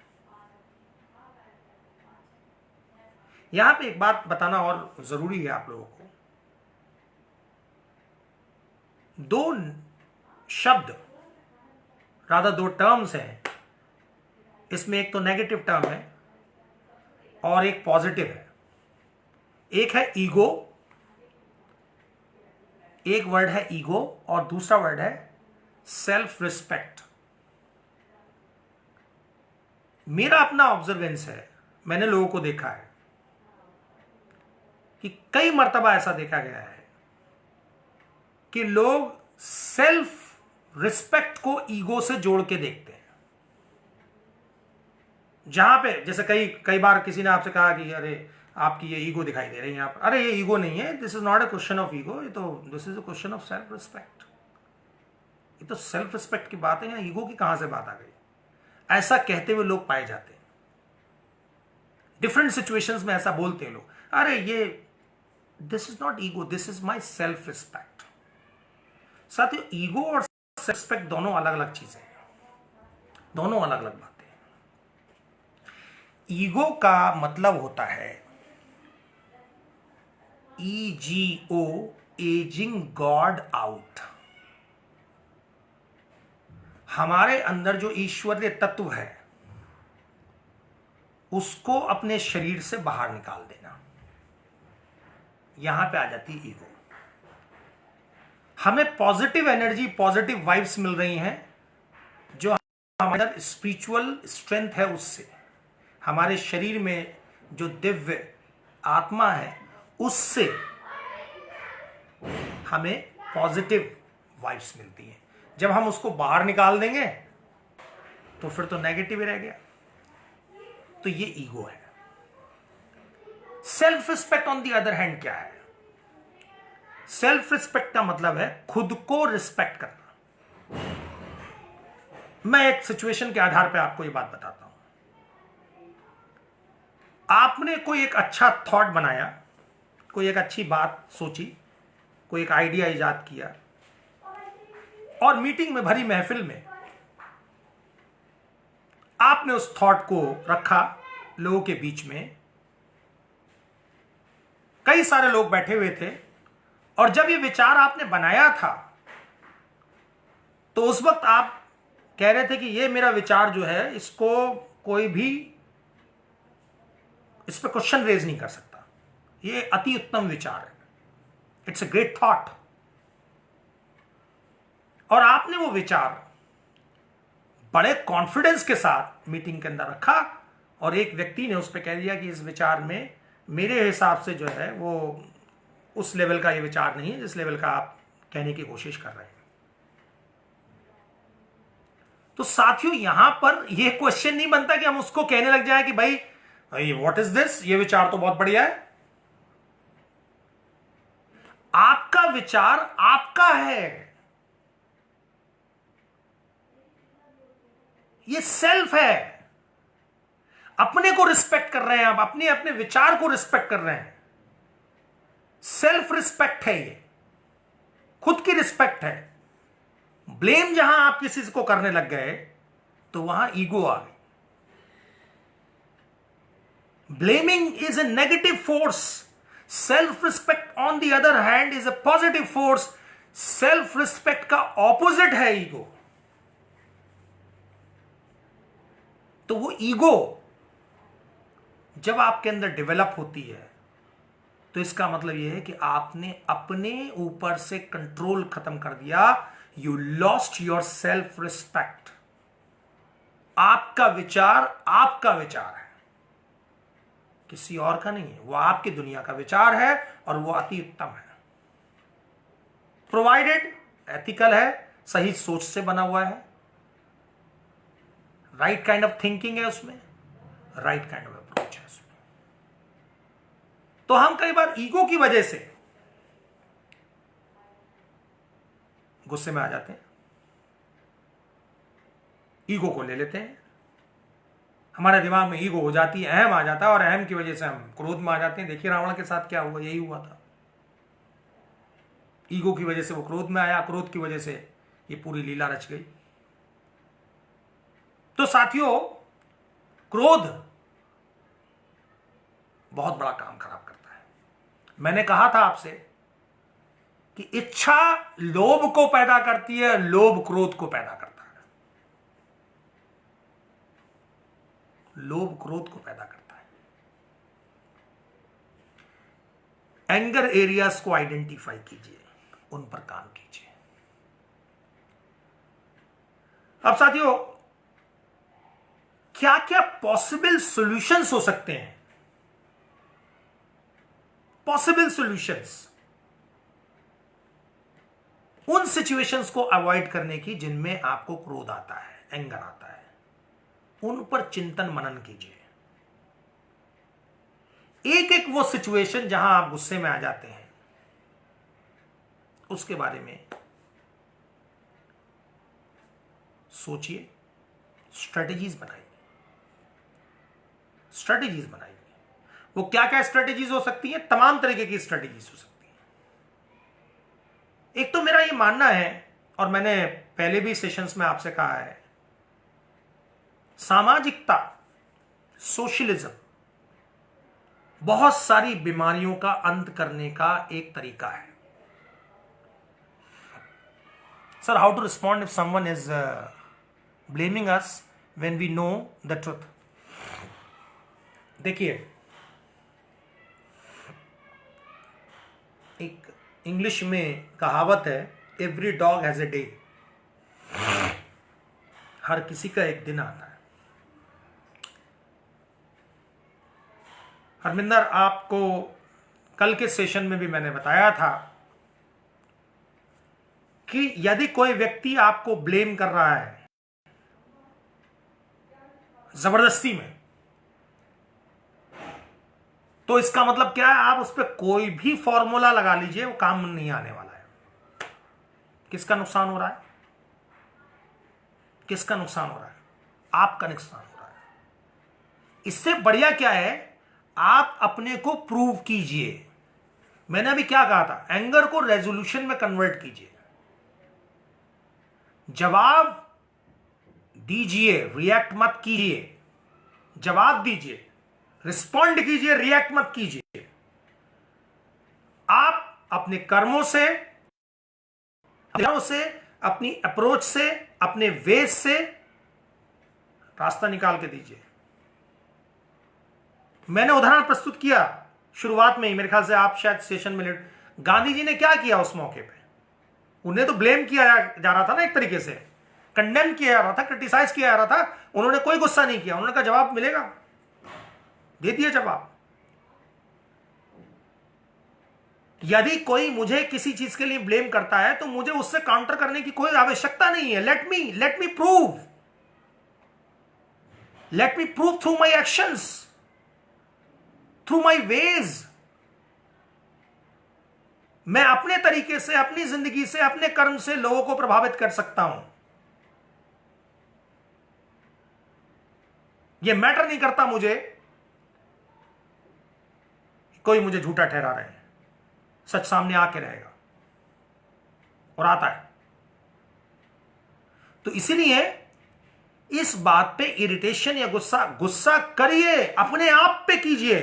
यहां पे एक बात बताना और जरूरी है आप लोगों को। दो शब्द, राधा दो टर्म्स हैं इसमें। एक तो नेगेटिव टर्म है और एक पॉजिटिव है। एक है ईगो, एक वर्ड है ईगो और दूसरा वर्ड है सेल्फ रिस्पेक्ट। मेरा अपना ऑब्जर्वेंस है, मैंने लोगों को देखा है कि कई मर्तबा ऐसा देखा गया है कि लोग सेल्फ रिस्पेक्ट को ईगो से जोड़ के देखते हैं। जहां पे जैसे कई बार किसी ने आपसे कहा कि अरे आपकी ये ईगो दिखाई दे रही है आप, अरे ये ईगो नहीं है, this is not a question of ego, ये तो this is a question of self respect. ये तो सेल्फ रिस्पेक्ट की बात है, यहाँ ईगो की कहां से बात आ गई? ऐसा कहते हुए लोग पाए जाते हैं। डिफरेंट सिचुएशंस में ऐसा बोलते हैं लोग, अरे ये this is not ego, this is my self respect. साथियों, ईगो और सेल्फ रिस्पेक्ट दोनों अलग अलग चीजें हैं, दोनों अलग अलग बातें। ईगो का मतलब होता है EGO, एजिंग गॉड आउट। हमारे अंदर जो ईश्वरीय तत्व है उसको अपने शरीर से बाहर निकाल देना, यहां पे आ जाती है ईगो। हमें पॉजिटिव एनर्जी, पॉजिटिव वाइब्स मिल रही हैं जो हमारे अंदर स्पिरिचुअल स्ट्रेंथ है, उससे हमारे शरीर में जो दिव्य आत्मा है उससे हमें पॉजिटिव वाइब्स मिलती हैं। जब हम उसको बाहर निकाल देंगे तो फिर तो नेगेटिव ही रह गया। तो ये ईगो है। Self respect on the other hand क्या है? सेल्फ रिस्पेक्ट का मतलब है खुद को रिस्पेक्ट करना। मैं एक सिचुएशन के आधार पर आपको ये बात बताता हूं। आपने कोई एक अच्छा थॉट बनाया, कोई एक अच्छी बात सोची, कोई एक आइडिया इजाद किया और मीटिंग में, भरी महफिल में आपने उस थॉट को रखा लोगों के बीच में। कई सारे लोग बैठे हुए थे और जब ये विचार आपने बनाया था तो उस वक्त आप कह रहे थे कि ये मेरा विचार जो है इसको कोई भी इस पर क्वेश्चन रेज नहीं कर सकता, ये अति उत्तम विचार है, इट्स अ ग्रेट थॉट। और आपने वो विचार बड़े कॉन्फिडेंस के साथ मीटिंग के अंदर रखा और एक व्यक्ति ने उस पर कह दिया कि इस विचार में मेरे हिसाब से जो है वो उस लेवल का ये विचार नहीं है जिस लेवल का आप कहने की कोशिश कर रहे हैं। तो साथियों, यहां पर यह क्वेश्चन नहीं बनता कि हम उसको कहने लग जाए कि भाई व्हाट इज दिस, ये विचार तो बहुत बढ़िया है। आपका विचार आपका है, ये सेल्फ है। अपने को रिस्पेक्ट कर रहे हैं आप, अपने अपने विचार को रिस्पेक्ट कर रहे हैं। सेल्फ रिस्पेक्ट है, ये खुद की रिस्पेक्ट है। ब्लेम जहां आप किसी को करने लग गए तो वहां ईगो आ गई। Blaming is a negative force, self respect on the other hand is a positive force. Self respect का ऑपोजिट है ईगो। तो वो ईगो जब आपके अंदर डेवलप होती है तो इसका मतलब यह है कि आपने अपने ऊपर से कंट्रोल खत्म कर दिया। You lost your self respect. आपका विचार है, किसी और का नहीं है। वो आपकी दुनिया का विचार है और वो अति उत्तम है, प्रोवाइडेड एथिकल है, सही सोच से बना हुआ है, राइट काइंड ऑफ थिंकिंग है उसमें, राइट काइंड ऑफ अप्रोच है उसमें। तो हम कई बार ईगो की वजह से गुस्से में आ जाते हैं, ईगो को ले लेते हैं। हमारे दिमाग में ईगो हो जाती है, अहम आ जाता है, और अहम की वजह से हम क्रोध में आ जाते हैं। देखिए रावण के साथ क्या हुआ, यही हुआ था। ईगो की वजह से वो क्रोध में आया, क्रोध की वजह से ये पूरी लीला रच गई। तो साथियों, क्रोध बहुत बड़ा काम खराब करता है। मैंने कहा था आपसे कि इच्छा लोभ को पैदा करती है, लोभ क्रोध को पैदा करता है। लोभ क्रोध को पैदा करता है। एंगर एरियाज को आइडेंटिफाई कीजिए, उन पर काम कीजिए। अब साथियों, क्या क्या पॉसिबल सॉल्यूशंस हो सकते हैं? पॉसिबल सॉल्यूशंस उन सिचुएशंस को अवॉइड करने की जिनमें आपको क्रोध आता है, एंगर आता है, उन पर चिंतन मनन कीजिए। एक एक वो सिचुएशन जहां आप गुस्से में आ जाते हैं, उसके बारे में सोचिए, स्ट्रेटेजीज बनाइए। स्ट्रेटेजीज बनाइए। वो क्या क्या स्ट्रेटेजीज हो सकती है? तमाम तरीके की स्ट्रेटेजीज हो सकती है। एक तो मेरा ये मानना है, और मैंने पहले भी सेशंस में आपसे कहा है, सामाजिकता, सोशलिज्म बहुत सारी बीमारियों का अंत करने का एक तरीका है। Sir, how to respond if someone is blaming us when we know the truth? देखिए, एक इंग्लिश में कहावत है, every dog has a day. हर किसी का एक दिन आता है। हरमिंदर, आपको कल के सेशन में भी मैंने बताया था कि यदि कोई व्यक्ति आपको ब्लेम कर रहा है जबरदस्ती में, तो इसका मतलब क्या है? आप उस पर कोई भी फॉर्मूला लगा लीजिए, वो काम नहीं आने वाला है। किसका नुकसान हो रहा है? किसका नुकसान हो रहा है? आपका नुकसान हो रहा है। इससे बढ़िया क्या है? आप अपने को प्रूव कीजिए। मैंने अभी क्या कहा था? एंगर को रेजोल्यूशन में कन्वर्ट कीजिए। जवाब दीजिए, रिएक्ट मत कीजिए। जवाब दीजिए, रिस्पॉन्ड कीजिए, रिएक्ट मत कीजिए। आप अपने कर्मों से, अपनी अप्रोच से, अपने वेज से रास्ता निकाल के दीजिए। मैंने उदाहरण प्रस्तुत किया शुरुआत में ही, मेरे ख्याल से आप शायद सेशन में लेट। गांधी जी ने क्या किया उस मौके पे? उन्हें तो ब्लेम किया जा रहा था ना, एक तरीके से कंडेम किया जा रहा था, क्रिटिसाइज किया जा रहा था। उन्होंने कोई गुस्सा नहीं किया। उन्होंने कहा जवाब मिलेगा, दे दिया जवाब। यदि कोई मुझे किसी चीज के लिए ब्लेम करता है तो मुझे उससे काउंटर करने की कोई आवश्यकता नहीं है। Let me prove through my actions, through my ways. मैं अपने तरीके से, अपनी जिंदगी से, अपने कर्म से लोगों को प्रभावित कर सकता हूं। यह मैटर नहीं करता मुझे कोई मुझे झूठा ठहरा रहे हैं, सच सामने आके रहेगा और आता है। तो इसीलिए इस बात पे इरिटेशन या गुस्सा करिए, अपने आप पे कीजिए,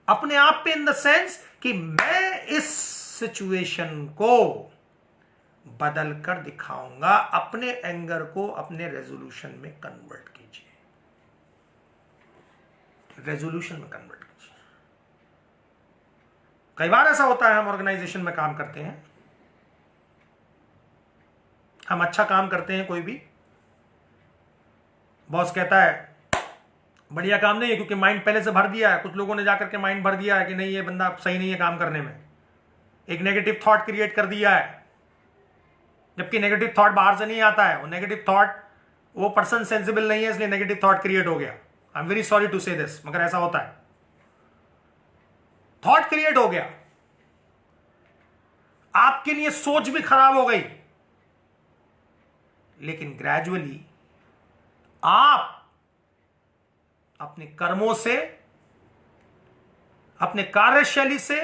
अपने आप पे इन द सेंस कि मैं इस सिचुएशन को बदल कर दिखाऊंगा। अपने एंगर को अपने रेजोल्यूशन में कन्वर्ट कीजिए, रेजोल्यूशन में कन्वर्ट कीजिए। कई बार ऐसा होता है, हम ऑर्गेनाइजेशन में काम करते हैं, हम अच्छा काम करते हैं, कोई भी बॉस कहता है बढ़िया काम नहीं है क्योंकि माइंड पहले से भर दिया है, कुछ लोगों ने जाकर के माइंड भर दिया है कि नहीं ये बंदा सही नहीं है काम करने में, एक नेगेटिव थॉट क्रिएट कर दिया है, जबकि नेगेटिव थॉट बाहर से नहीं आता है, वो नेगेटिव थॉट, वो पर्सन सेंसिबल नहीं है इसलिए नेगेटिव थॉट क्रिएट हो गया। I am very sorry to say this, मगर ऐसा होता है। थॉट क्रिएट हो गया, आपके लिए सोच भी खराब हो गई, लेकिन ग्रेजुअली आप अपने कर्मों से, अपने कार्यशैली से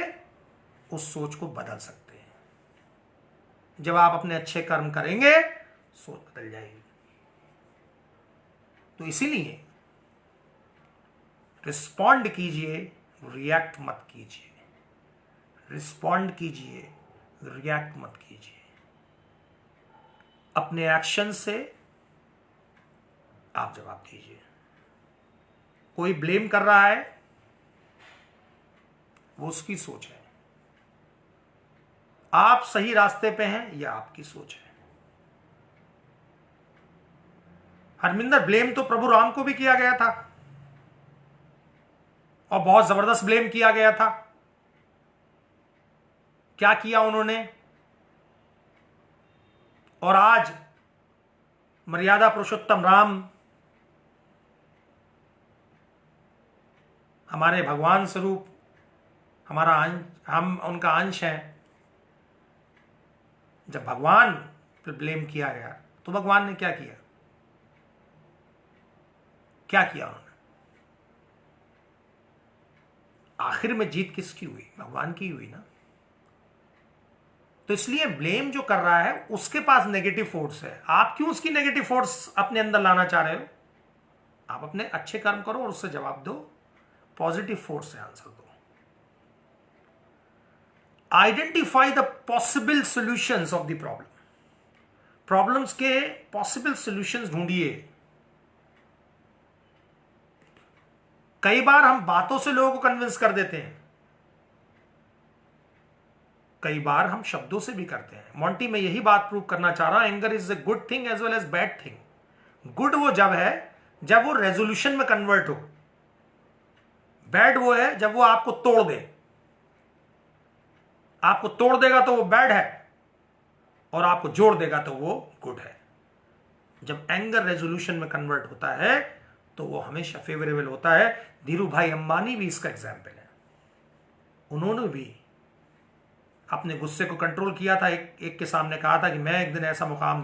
उस सोच को बदल सकते हैं। जब आप अपने अच्छे कर्म करेंगे, सोच बदल जाएगी। तो इसीलिए रिस्पॉन्ड कीजिए, रिएक्ट मत कीजिए। रिस्पॉन्ड कीजिए, रिएक्ट मत कीजिए। अपने एक्शन से आप जवाब दीजिए। कोई ब्लेम कर रहा है, वो उसकी सोच है। आप सही रास्ते पे हैं, यह आपकी सोच है। हरमिंदर, ब्लेम तो प्रभु राम को भी किया गया था और बहुत जबरदस्त ब्लेम किया गया था। क्या किया उन्होंने? और आज मर्यादा पुरुषोत्तम राम हमारे भगवान स्वरूप, हमारा हम उनका अंश हैं। जब भगवान पर ब्लेम किया गया तो भगवान ने क्या किया? क्या किया उन्होंने? आखिर में जीत किसकी हुई? भगवान की हुई ना। तो इसलिए ब्लेम जो कर रहा है उसके पास नेगेटिव फोर्स है। आप क्यों उसकी नेगेटिव फोर्स अपने अंदर लाना चाह रहे हो? आप अपने अच्छे कर्म करो और उससे जवाब दो, पॉजिटिव फोर्स से आंसर दो। Identify the possible solutions of the problem. Problems के पॉसिबल सॉल्यूशंस ढूंढिए। कई बार हम बातों से लोगों को कन्विंस कर देते हैं, कई बार हम शब्दों से भी करते हैं। मोंटी, मैं यही बात प्रूव करना चाह रहा हूं, anger is a good thing as well as bad thing. Good वो जब है जब वो रेजोल्यूशन में कन्वर्ट हो, बैड वो है जब वो आपको तोड़ दे। आपको तोड़ देगा तो वो बैड है और आपको जोड़ देगा तो वो गुड है। जब एंगर रेजोल्यूशन में कन्वर्ट होता है तो वो हमेशा फेवरेबल होता है। धीरू भाई अंबानी भी इसका एग्जाम्पल है। उन्होंने भी अपने गुस्से को कंट्रोल किया था। एक के सामने कहा था कि मैं एक दिन ऐसा मुकाम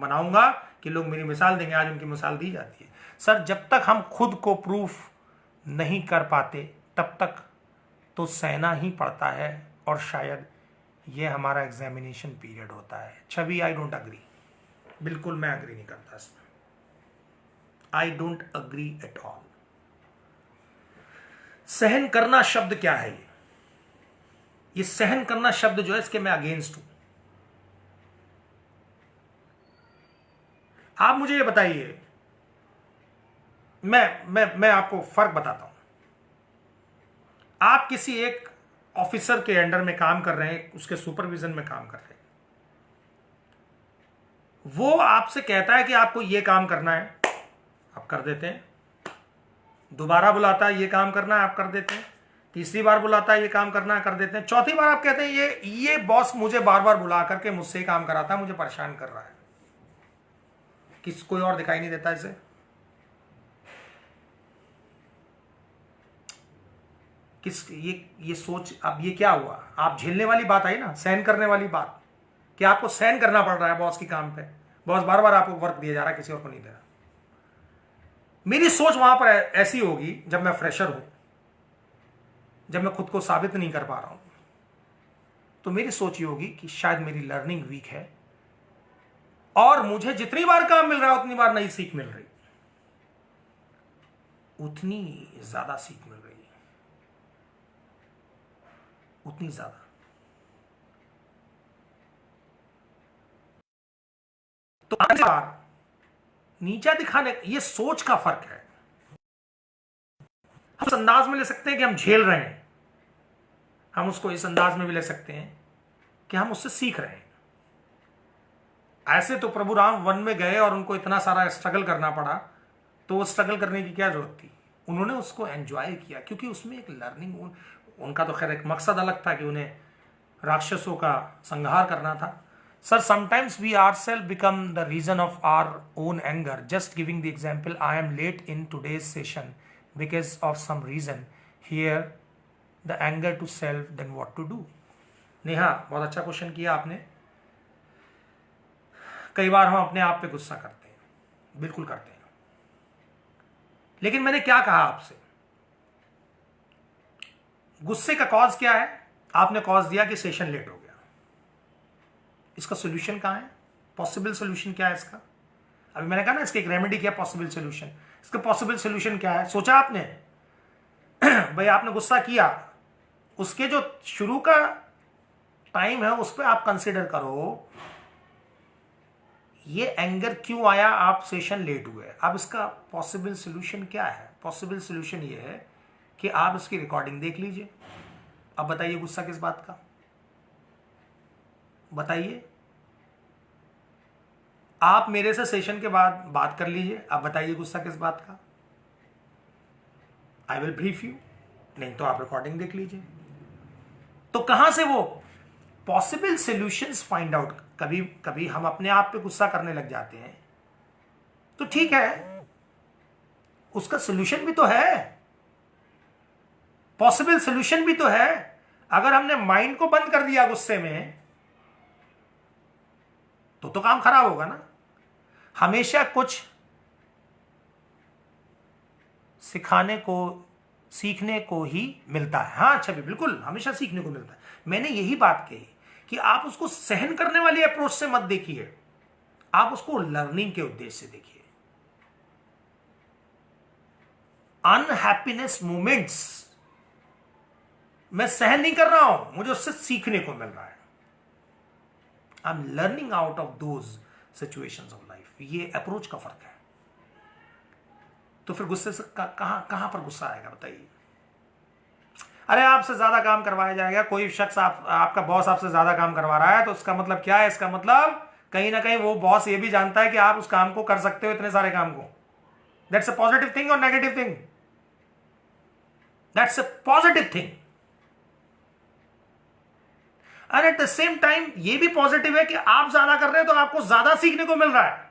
बनाऊंगा कि लोग मेरी मिसाल देंगे। आज उनकी मिसाल दी जाती है। सर, जब तक हम खुद को प्रूफ नहीं कर पाते तब तक तो सहना ही पड़ता है, और शायद ये हमारा एग्जामिनेशन पीरियड होता है। छवि, आई डोंट अग्री। बिल्कुल मैं अग्री नहीं करता इसमें। I don't agree at all. सहन करना शब्द क्या है? ये सहन करना शब्द जो है, इसके मैं अगेंस्ट हूं। आप मुझे ये बताइए, मैं आपको फर्क बताता हूं। आप किसी एक ऑफिसर के अंडर में काम कर रहे हैं, उसके सुपरविजन में काम कर रहे हैं। वो आपसे कहता है कि आपको ये काम करना है, आप कर देते हैं। दोबारा बुलाता है, ये काम करना है, आप कर देते हैं। तीसरी बार बुलाता है, ये काम करना है, कर देते हैं। चौथी बार आप कहते हैं ये बॉस मुझे बार बार बुला करके मुझसे ही काम कराता है, मुझे परेशान कर रहा है। किस कोई और दिखाई नहीं देता इसे? किस ये सोच, अब ये क्या हुआ? आप झेलने वाली बात आई ना, सहन करने वाली बात, कि आपको सहन करना पड़ रहा है बॉस की काम पे। बॉस बार बार आपको वर्क दिया जा रहा है, किसी और को नहीं दे रहा। मेरी सोच वहां पर ऐसी होगी, जब मैं फ्रेशर हूं, जब मैं खुद को साबित नहीं कर पा रहा हूं, तो मेरी सोच ये होगी कि शायद मेरी लर्निंग वीक है और मुझे जितनी बार काम मिल रहा है उतनी बार नई सीख मिल रही, उतनी ज्यादा सीख मिल रही है, उतनी ज्यादा। तो बार नीचा दिखाने, ये सोच का फर्क है। हम इस अंदाज में ले सकते हैं कि हम झेल रहे हैं, हम उसको इस अंदाज में भी ले सकते हैं कि हम उससे सीख रहे हैं। ऐसे तो प्रभु राम वन में गए और उनको इतना सारा स्ट्रगल करना पड़ा, तो वो स्ट्रगल करने की क्या जरूरत थी? उन्होंने उसको एंजॉय किया, क्योंकि उसमें एक लर्निंग, उनका तो खैर एक मकसद अलग था कि उन्हें राक्षसों का संहार करना था। Sir, sometimes we ourselves become the reason of our own anger. Just giving the example, I am late in today's session because of some reason. Here, the anger to self, then what to do? Neha, बहुत अच्छा question किया आपने। कई बार हम अपने आप पे गुस्सा करते हैं, बिल्कुल करते हैं, लेकिन मैंने क्या कहा आपसे? गुस्से का कॉज क्या है? आपने कॉज दिया कि सेशन लेट हो गया। इसका सोल्यूशन कहां है? पॉसिबल सोल्यूशन क्या है इसका? अभी मैंने कहा ना, इसके एक रेमेडी क्या है, पॉसिबल सोल्यूशन। इसका पॉसिबल सोल्यूशन क्या है? सोचा आपने? भाई आपने गुस्सा किया, उसके जो शुरू का टाइम है उस पर आप कंसिडर करो, ये एंगर क्यों आया, आप सेशन लेट हुए। अब इसका पॉसिबल सोल्यूशन क्या है? पॉसिबल सोल्यूशन ये है कि आप इसकी रिकॉर्डिंग देख लीजिए। अब बताइए गुस्सा किस बात का? बताइए। आप मेरे से सेशन के बाद बात कर लीजिए, अब बताइए गुस्सा किस बात का? आई विल ब्रीफ यू, नहीं तो आप रिकॉर्डिंग देख लीजिए। तो कहां से वो पॉसिबल सॉल्यूशंस फाइंड आउट? कभी कभी हम अपने आप पे गुस्सा करने लग जाते हैं, तो ठीक है, उसका सॉल्यूशन भी तो है, पॉसिबल सॉल्यूशन भी तो है। अगर हमने माइंड को बंद कर दिया गुस्से में, तो काम खराब होगा ना। हमेशा कुछ सिखाने को, सीखने को ही मिलता है। हाँ अच्छा भी, बिल्कुल हमेशा सीखने को मिलता है। मैंने यही बात कही कि आप उसको सहन करने वाली अप्रोच से मत देखिए, आप उसको लर्निंग के उद्देश्य से देखिए। अनहैप्पीनेस मोमेंट्स मैं सहन नहीं कर रहा हूं, मुझे उससे सीखने को मिल रहा है। I am learning out of those situations of life. ये अप्रोच का फर्क है। तो फिर गुस्से से कहां पर गुस्सा आएगा बताइए? अरे आपसे ज्यादा काम करवाया जाएगा, कोई शख्स आपका बॉस आपसे ज्यादा काम करवा रहा है, तो उसका मतलब क्या है? इसका मतलब कहीं ना कहीं वो बॉस ये भी जानता है कि आप उस काम को कर सकते हो, इतने सारे काम को। दैट्स अ पॉजिटिव थिंग और negative thing? That's a positive thing. And at the same time ये भी पॉजिटिव है कि आप ज्यादा कर रहे हैं तो आपको ज्यादा सीखने को मिल रहा है।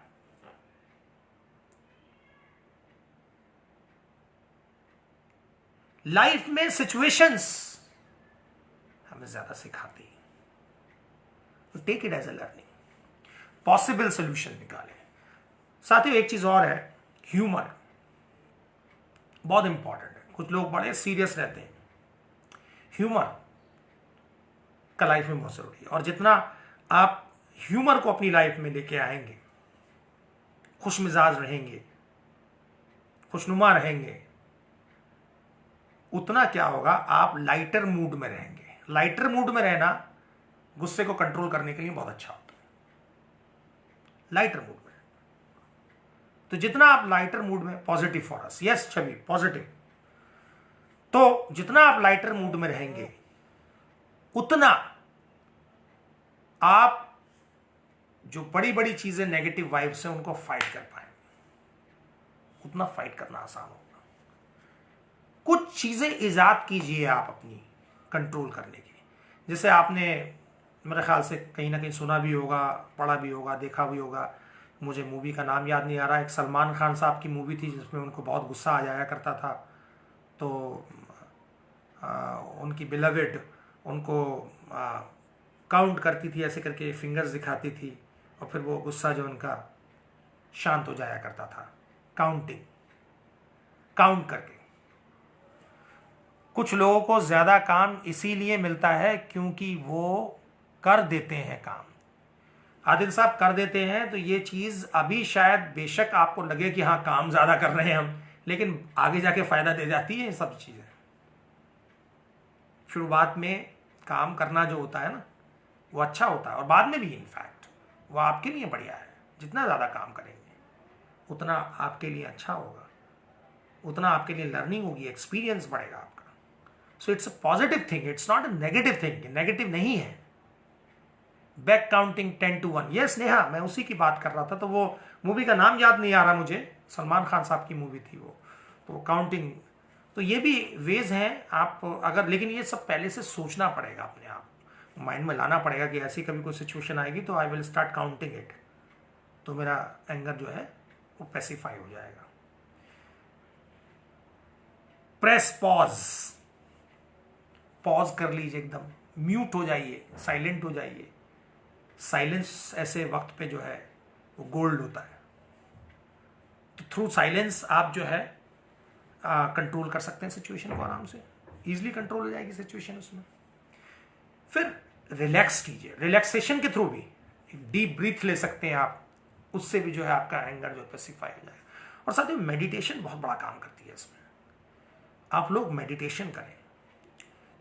लाइफ में सिचुएशंस हमें ज्यादा सिखाती है, तो take it as a learning. Possible solution निकालें। साथियों एक चीज और है, ह्यूमर बहुत इंपॉर्टेंट है। कुछ लोग बड़े सीरियस रहते हैं, ह्यूमर का लाइफ में बहुत जरूरी है। और जितना आप ह्यूमर को अपनी लाइफ में लेके आएंगे, खुश मिजाज रहेंगे, खुशनुमा रहेंगे, उतना क्या होगा, आप लाइटर मूड में रहेंगे। लाइटर मूड में रहना गुस्से को कंट्रोल करने के लिए बहुत अच्छा होता है, लाइटर मूड में। तो जितना आप लाइटर मूड में, positive for us, yes Chhavi positive, तो जितना आप लाइटर मूड में रहेंगे उतना आप जो बड़ी बड़ी चीजें नेगेटिव वाइब्स हैं उनको फाइट कर पाएंगे, उतना फाइट करना आसान होगा। कुछ चीज़ें ईजाद कीजिए आप अपनी कंट्रोल करने की। जैसे आपने मेरे ख्याल से कहीं ना कहीं सुना भी होगा, पढ़ा भी होगा, देखा भी होगा, मुझे मूवी का नाम याद नहीं आ रहा, एक सलमान खान साहब की मूवी थी जिसमें उनको बहुत गुस्सा आ जाया करता था, तो उनकी बिलवेड उनको काउंट करती थी, ऐसे करके फिंगर्स दिखाती थी, और फिर वो गुस्सा जो उनका शांत हो जाया करता था, काउंट करके। कुछ लोगों को ज़्यादा काम इसीलिए मिलता है क्योंकि वो कर देते हैं काम। आदिल साहब कर देते हैं, तो ये चीज़ अभी शायद बेशक आपको लगे कि हाँ काम ज़्यादा कर रहे हैं हम, लेकिन आगे जाके फ़ायदा दे जाती है ये सब चीज़ें। शुरुआत में काम करना जो होता है ना, वो अच्छा होता है, और बाद में भी इनफैक्ट वो आपके लिए बढ़िया है। जितना ज़्यादा काम करेंगे उतना आपके लिए अच्छा होगा, उतना आपके लिए लर्निंग होगी, एक्सपीरियंस बढ़ेगा आपका। So it's a positive thing, it's not a negative thing, negative नहीं है। Back counting 10 to 1, yes Neha, मैं उसी की बात कर रहा था, तो वो मूवी का नाम याद नहीं आ रहा मुझे, सलमान खान साहब की मूवी थी वो, तो काउंटिंग। तो ये भी वेज हैं आप अगर, लेकिन ये सब पहले से सोचना पड़ेगा, अपने आप माइंड में लाना पड़ेगा कि ऐसी कभी कोई सिचुएशन आएगी तो I will start counting it, तो मेरा एंगर जो है वो पैसिफाई हो जाएगा। प्रेस पॉज कर लीजिए, एकदम म्यूट हो जाइए, साइलेंट हो जाइए। साइलेंस ऐसे वक्त पे जो है वो गोल्ड होता है। तो थ्रू साइलेंस आप जो है कंट्रोल कर सकते हैं सिचुएशन को, आराम से इजीली कंट्रोल हो जाएगी सिचुएशन उसमें। फिर रिलैक्स कीजिए, रिलैक्सेशन के थ्रू भी डीप ब्रीथ ले सकते हैं आप, उससे भी जो है आपका एंगर जो पैसिफाई हो जाएगा। और साथ ही मेडिटेशन बहुत बड़ा काम करती है इसमें। आप लोग मेडिटेशन करें,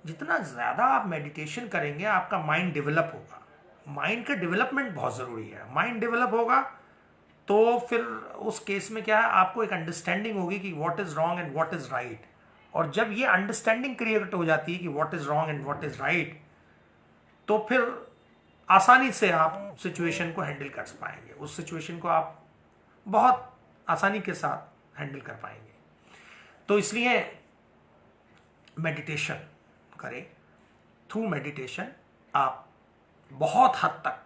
जितना ज़्यादा आप मेडिटेशन करेंगे आपका माइंड डेवलप होगा। माइंड का डेवलपमेंट बहुत ज़रूरी है। माइंड डेवलप होगा तो फिर उस केस में क्या है, आपको एक अंडरस्टैंडिंग होगी कि what is wrong and what is right. और जब ये अंडरस्टैंडिंग क्रिएट हो जाती है कि what is wrong and what is right, तो फिर आसानी से आप सिचुएशन को हैंडल कर पाएंगे, उस सिचुएशन को आप बहुत आसानी के साथ हैंडल कर पाएंगे। तो इसलिए मेडिटेशन करें। थ्रू मेडिटेशन आप बहुत हद तक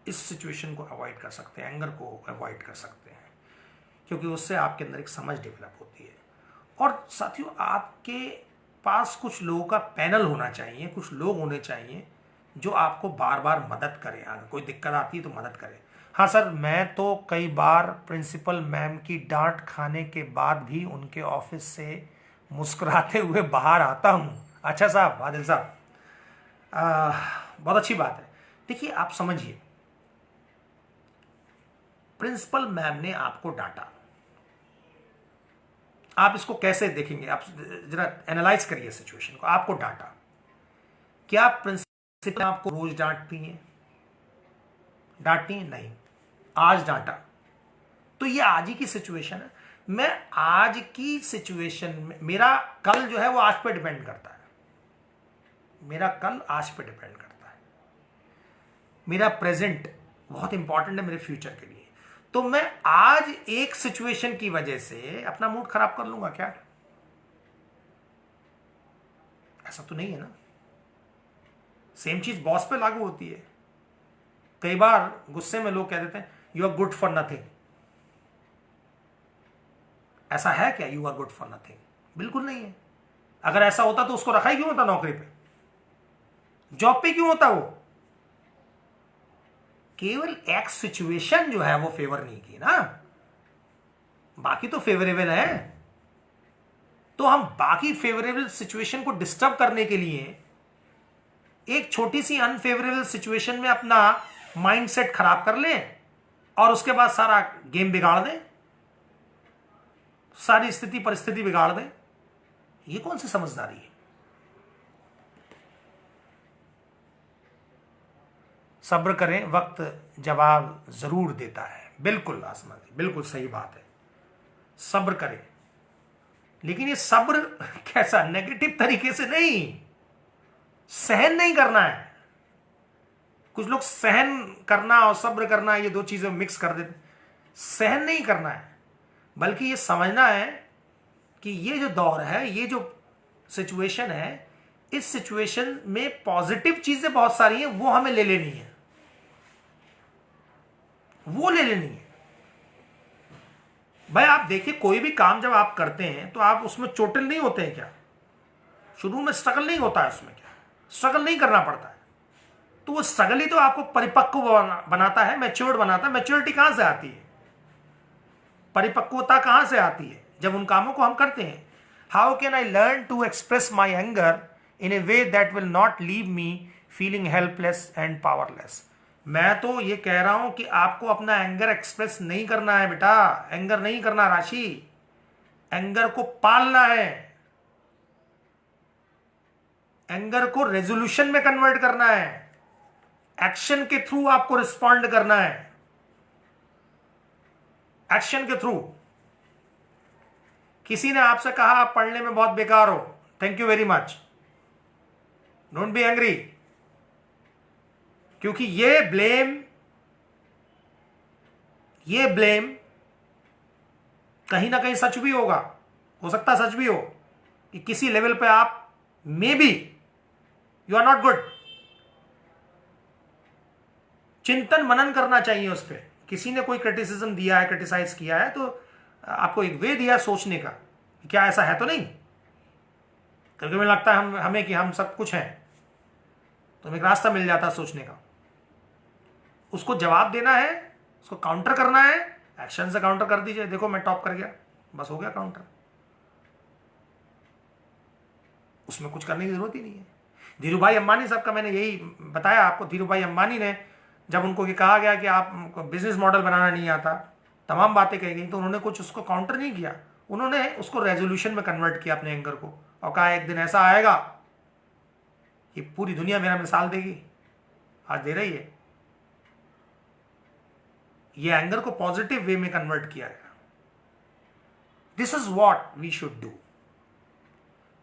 इस सिचुएशन को अवॉइड कर सकते हैं, एंगर को अवॉइड कर सकते हैं, क्योंकि उससे आपके अंदर एक समझ डेवलप होती है। और साथियों, आपके पास कुछ लोगों का पैनल होना चाहिए, कुछ लोग होने चाहिए जो आपको बार बार मदद करें, अगर कोई दिक्कत आती है तो मदद करें। हाँ सर, मैं तो कई बार प्रिंसिपल मैम की डांट खाने के बाद भी उनके ऑफिस से मुस्कुराते हुए बाहर आता हूँ। अच्छा साहब, आदिल साहब, बहुत अच्छी बात है। देखिए, आप समझिए, प्रिंसिपल मैम ने आपको डांटा, आप इसको कैसे देखेंगे? आप जरा एनालाइज करिए सिचुएशन को। आपको डांटा, क्या प्रिंसिपल आपको रोज डांटती हैं? डांटती हैं? नहीं, आज डांटा, तो ये आज ही की सिचुएशन है। मैं आज की सिचुएशन में, मेरा कल जो है वो आज पे डिपेंड करता है, मेरा कल आज पे डिपेंड करता है। मेरा प्रेजेंट बहुत इंपॉर्टेंट है मेरे फ्यूचर के लिए। तो मैं आज एक सिचुएशन की वजह से अपना मूड खराब कर लूंगा क्या? ऐसा तो नहीं है ना। सेम चीज बॉस पे लागू होती है। कई बार गुस्से में लोग कह देते हैं you are good for nothing. ऐसा है क्या you are good for nothing? बिल्कुल नहीं है। अगर ऐसा होता तो उसको रखा ही क्यों होता नौकरी पे, जॉब पे क्यों होता? वो केवल एक सिचुएशन जो है वो फेवर नहीं की ना, बाकी तो फेवरेबल है। तो हम बाकी फेवरेबल सिचुएशन को डिस्टर्ब करने के लिए एक छोटी सी अनफेवरेबल सिचुएशन में अपना माइंडसेट खराब कर लें और उसके बाद सारा गेम बिगाड़ दें, सारी स्थिति परिस्थिति बिगाड़ दें। ये कौन सी समझदारी है? सब्र करें, वक्त जवाब जरूर देता है। बिल्कुल आसमा जी, बिल्कुल सही बात है। सब्र करें, लेकिन ये सब्र कैसा? नेगेटिव तरीके से नहीं, सहन नहीं करना है। कुछ लोग सहन करना और सब्र करना, ये दो चीजें मिक्स कर देते। सहन नहीं करना है, बल्कि ये समझना है कि ये जो दौर है, ये जो सिचुएशन है, इस सिचुएशन में पॉजिटिव चीजें बहुत सारी हैं, वो हमें ले लेनी है, वो ले लेनी है। भाई आप देखिए, कोई भी काम जब आप करते हैं तो आप उसमें चोटिल नहीं होते हैं क्या? शुरू में स्ट्रगल नहीं होता है उसमें, क्या स्ट्रगल नहीं करना पड़ता है? तो वो स्ट्रगल ही तो आपको परिपक्व बनाता है, मैच्योर्ड बनाता है। मैच्योरिटी कहां से आती है, परिपक्वता कहां से आती है? जब उन कामों को हम करते हैं। How can I learn to express my anger in a way that will not leave me feeling helpless and powerless? मैं तो ये कह रहा हूं कि आपको अपना एंगर एक्सप्रेस नहीं करना है बेटा, एंगर नहीं करना राशि, एंगर को पालना है, एंगर को रेजोल्यूशन में कन्वर्ट करना है, एक्शन के थ्रू आपको रिस्पॉन्ड करना है, एक्शन के थ्रू। किसी ने आपसे कहा आप पढ़ने में बहुत बेकार हो, thank you very much, don't be angry, क्योंकि ये ब्लेम कहीं ना कहीं सच भी होगा, हो सकता सच भी हो कि किसी लेवल पे आप maybe you are not good. चिंतन मनन करना चाहिए उस पर। किसी ने कोई क्रिटिसिज्म दिया है, क्रिटिसाइज किया है, तो आपको एक वे दिया सोचने का, क्या ऐसा है तो नहीं? क्योंकि मुझे लगता है हमें कि हम सब कुछ हैं, तो एक रास्ता मिल जाता है सोचने का। उसको जवाब देना है, उसको काउंटर करना है, एक्शन से काउंटर कर दीजिए। देखो मैं टॉप कर गया, बस हो गया काउंटर, उसमें कुछ करने की जरूरत ही नहीं है। धीरूभाई अंबानी साहब का मैंने यही बताया आपको। धीरूभाई अंबानी ने जब उनको ये कहा गया कि आपको बिजनेस मॉडल बनाना नहीं आता, तमाम बातें कही गई, तो उन्होंने कुछ उसको काउंटर नहीं किया, उन्होंने उसको रेजोल्यूशन में कन्वर्ट किया अपने एंगर को, और कहा एक दिन ऐसा आएगा कि पूरी दुनिया मेरा मिसाल देगी, आज दे रही है। ये एंगर को पॉजिटिव वे में कन्वर्ट किया गया। This is what we should do.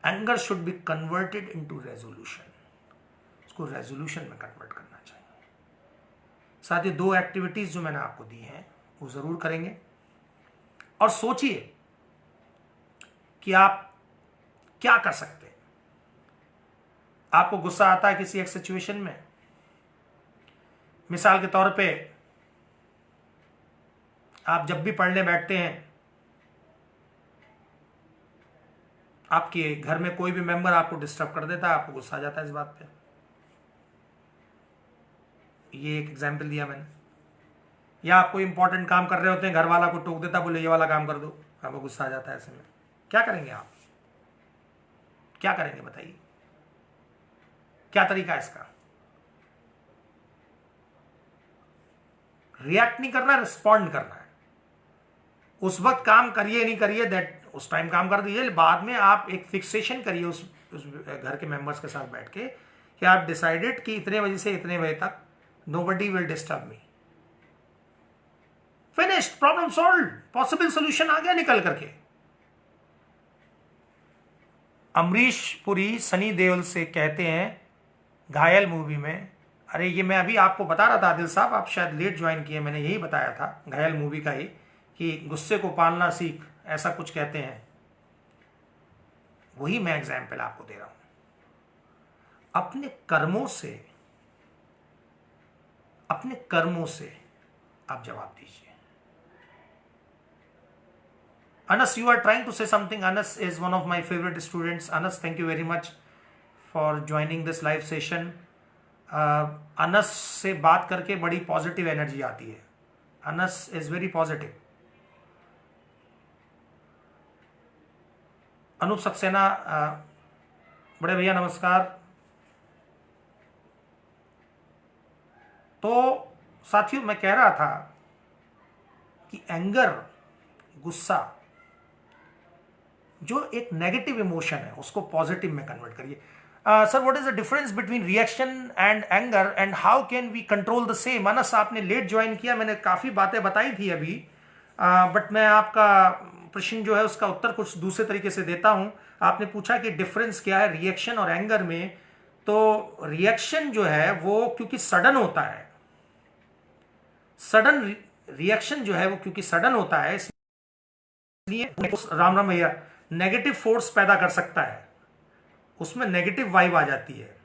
Anger should be converted into resolution, उसको रेजोल्यूशन में कन्वर्ट करना चाहिए। साथ ही 2 एक्टिविटीज जो मैंने आपको दी हैं वो जरूर करेंगे, और सोचिए कि आप क्या कर सकते हैं। आपको गुस्सा आता है किसी एक सिचुएशन में, मिसाल के तौर पे आप जब भी पढ़ने बैठते हैं, आपके घर में कोई भी मेंबर आपको डिस्टर्ब कर देता है, आपको गुस्सा आ जाता है इस बात पे। ये एक एग्जाम्पल दिया मैंने। या आप कोई इंपॉर्टेंट काम कर रहे होते हैं, घर वाला को टोक देता, बोले ये वाला काम कर दो, आपको गुस्सा आ जाता है। ऐसे में क्या करेंगे आप? क्या करेंगे बताइए, क्या तरीका है इसका? रिएक्ट नहीं करना, रिस्पॉन्ड करना है। उस वक्त काम करिए नहीं करिए, दैट उस टाइम काम कर दीजिए, बाद में आप एक फिक्सेशन करिए उस घर के मेंबर्स के साथ बैठ के कि आप डिसाइडेड कि इतने बजे से इतने बजे तक nobody will disturb me. Finished, problem solved, possible solution आ गया निकल करके। अमरीश पुरी सनी देओल से कहते हैं घायल मूवी में, अरे ये मैं अभी आपको बता रहा था आदिल साहब, आप शायद लेट ज्वाइन किए, मैंने यही बताया था घायल मूवी का ही, कि गुस्से को पालना सीख, ऐसा कुछ कहते हैं। वही मैं एग्जाम्पल आपको दे रहा हूं। अपने कर्मों से आप जवाब दीजिए। Anas, you are trying to say something. Anas is one of my favorite students. Anas, thank you very much for joining this live session. Anas से बात करके बड़ी पॉजिटिव एनर्जी आती है। Anas is very positive. Anoop Saxena, बड़े भैया नमस्कार। तो साथियों, मैं कह रहा था कि एंगर, गुस्सा जो एक नेगेटिव इमोशन है, उसको पॉजिटिव में कन्वर्ट करिए। Sir, what is the difference between reaction and anger and how can we control the same? Anas, आपने लेट ज्वाइन किया, मैंने काफी बातें बताई थी अभी, बट मैं आपका प्रश्न जो है उसका उत्तर कुछ दूसरे तरीके से देता हूं। आपने पूछा कि डिफरेंस क्या है रिएक्शन और एंगर में। तो रिएक्शन जो है वो क्योंकि सडन होता है, रिएक्शन जो है वो क्योंकि सडन होता है, इसलिए राम राम भैया, नेगेटिव फोर्स पैदा कर सकता है, उसमें नेगेटिव वाइब आ जाती है।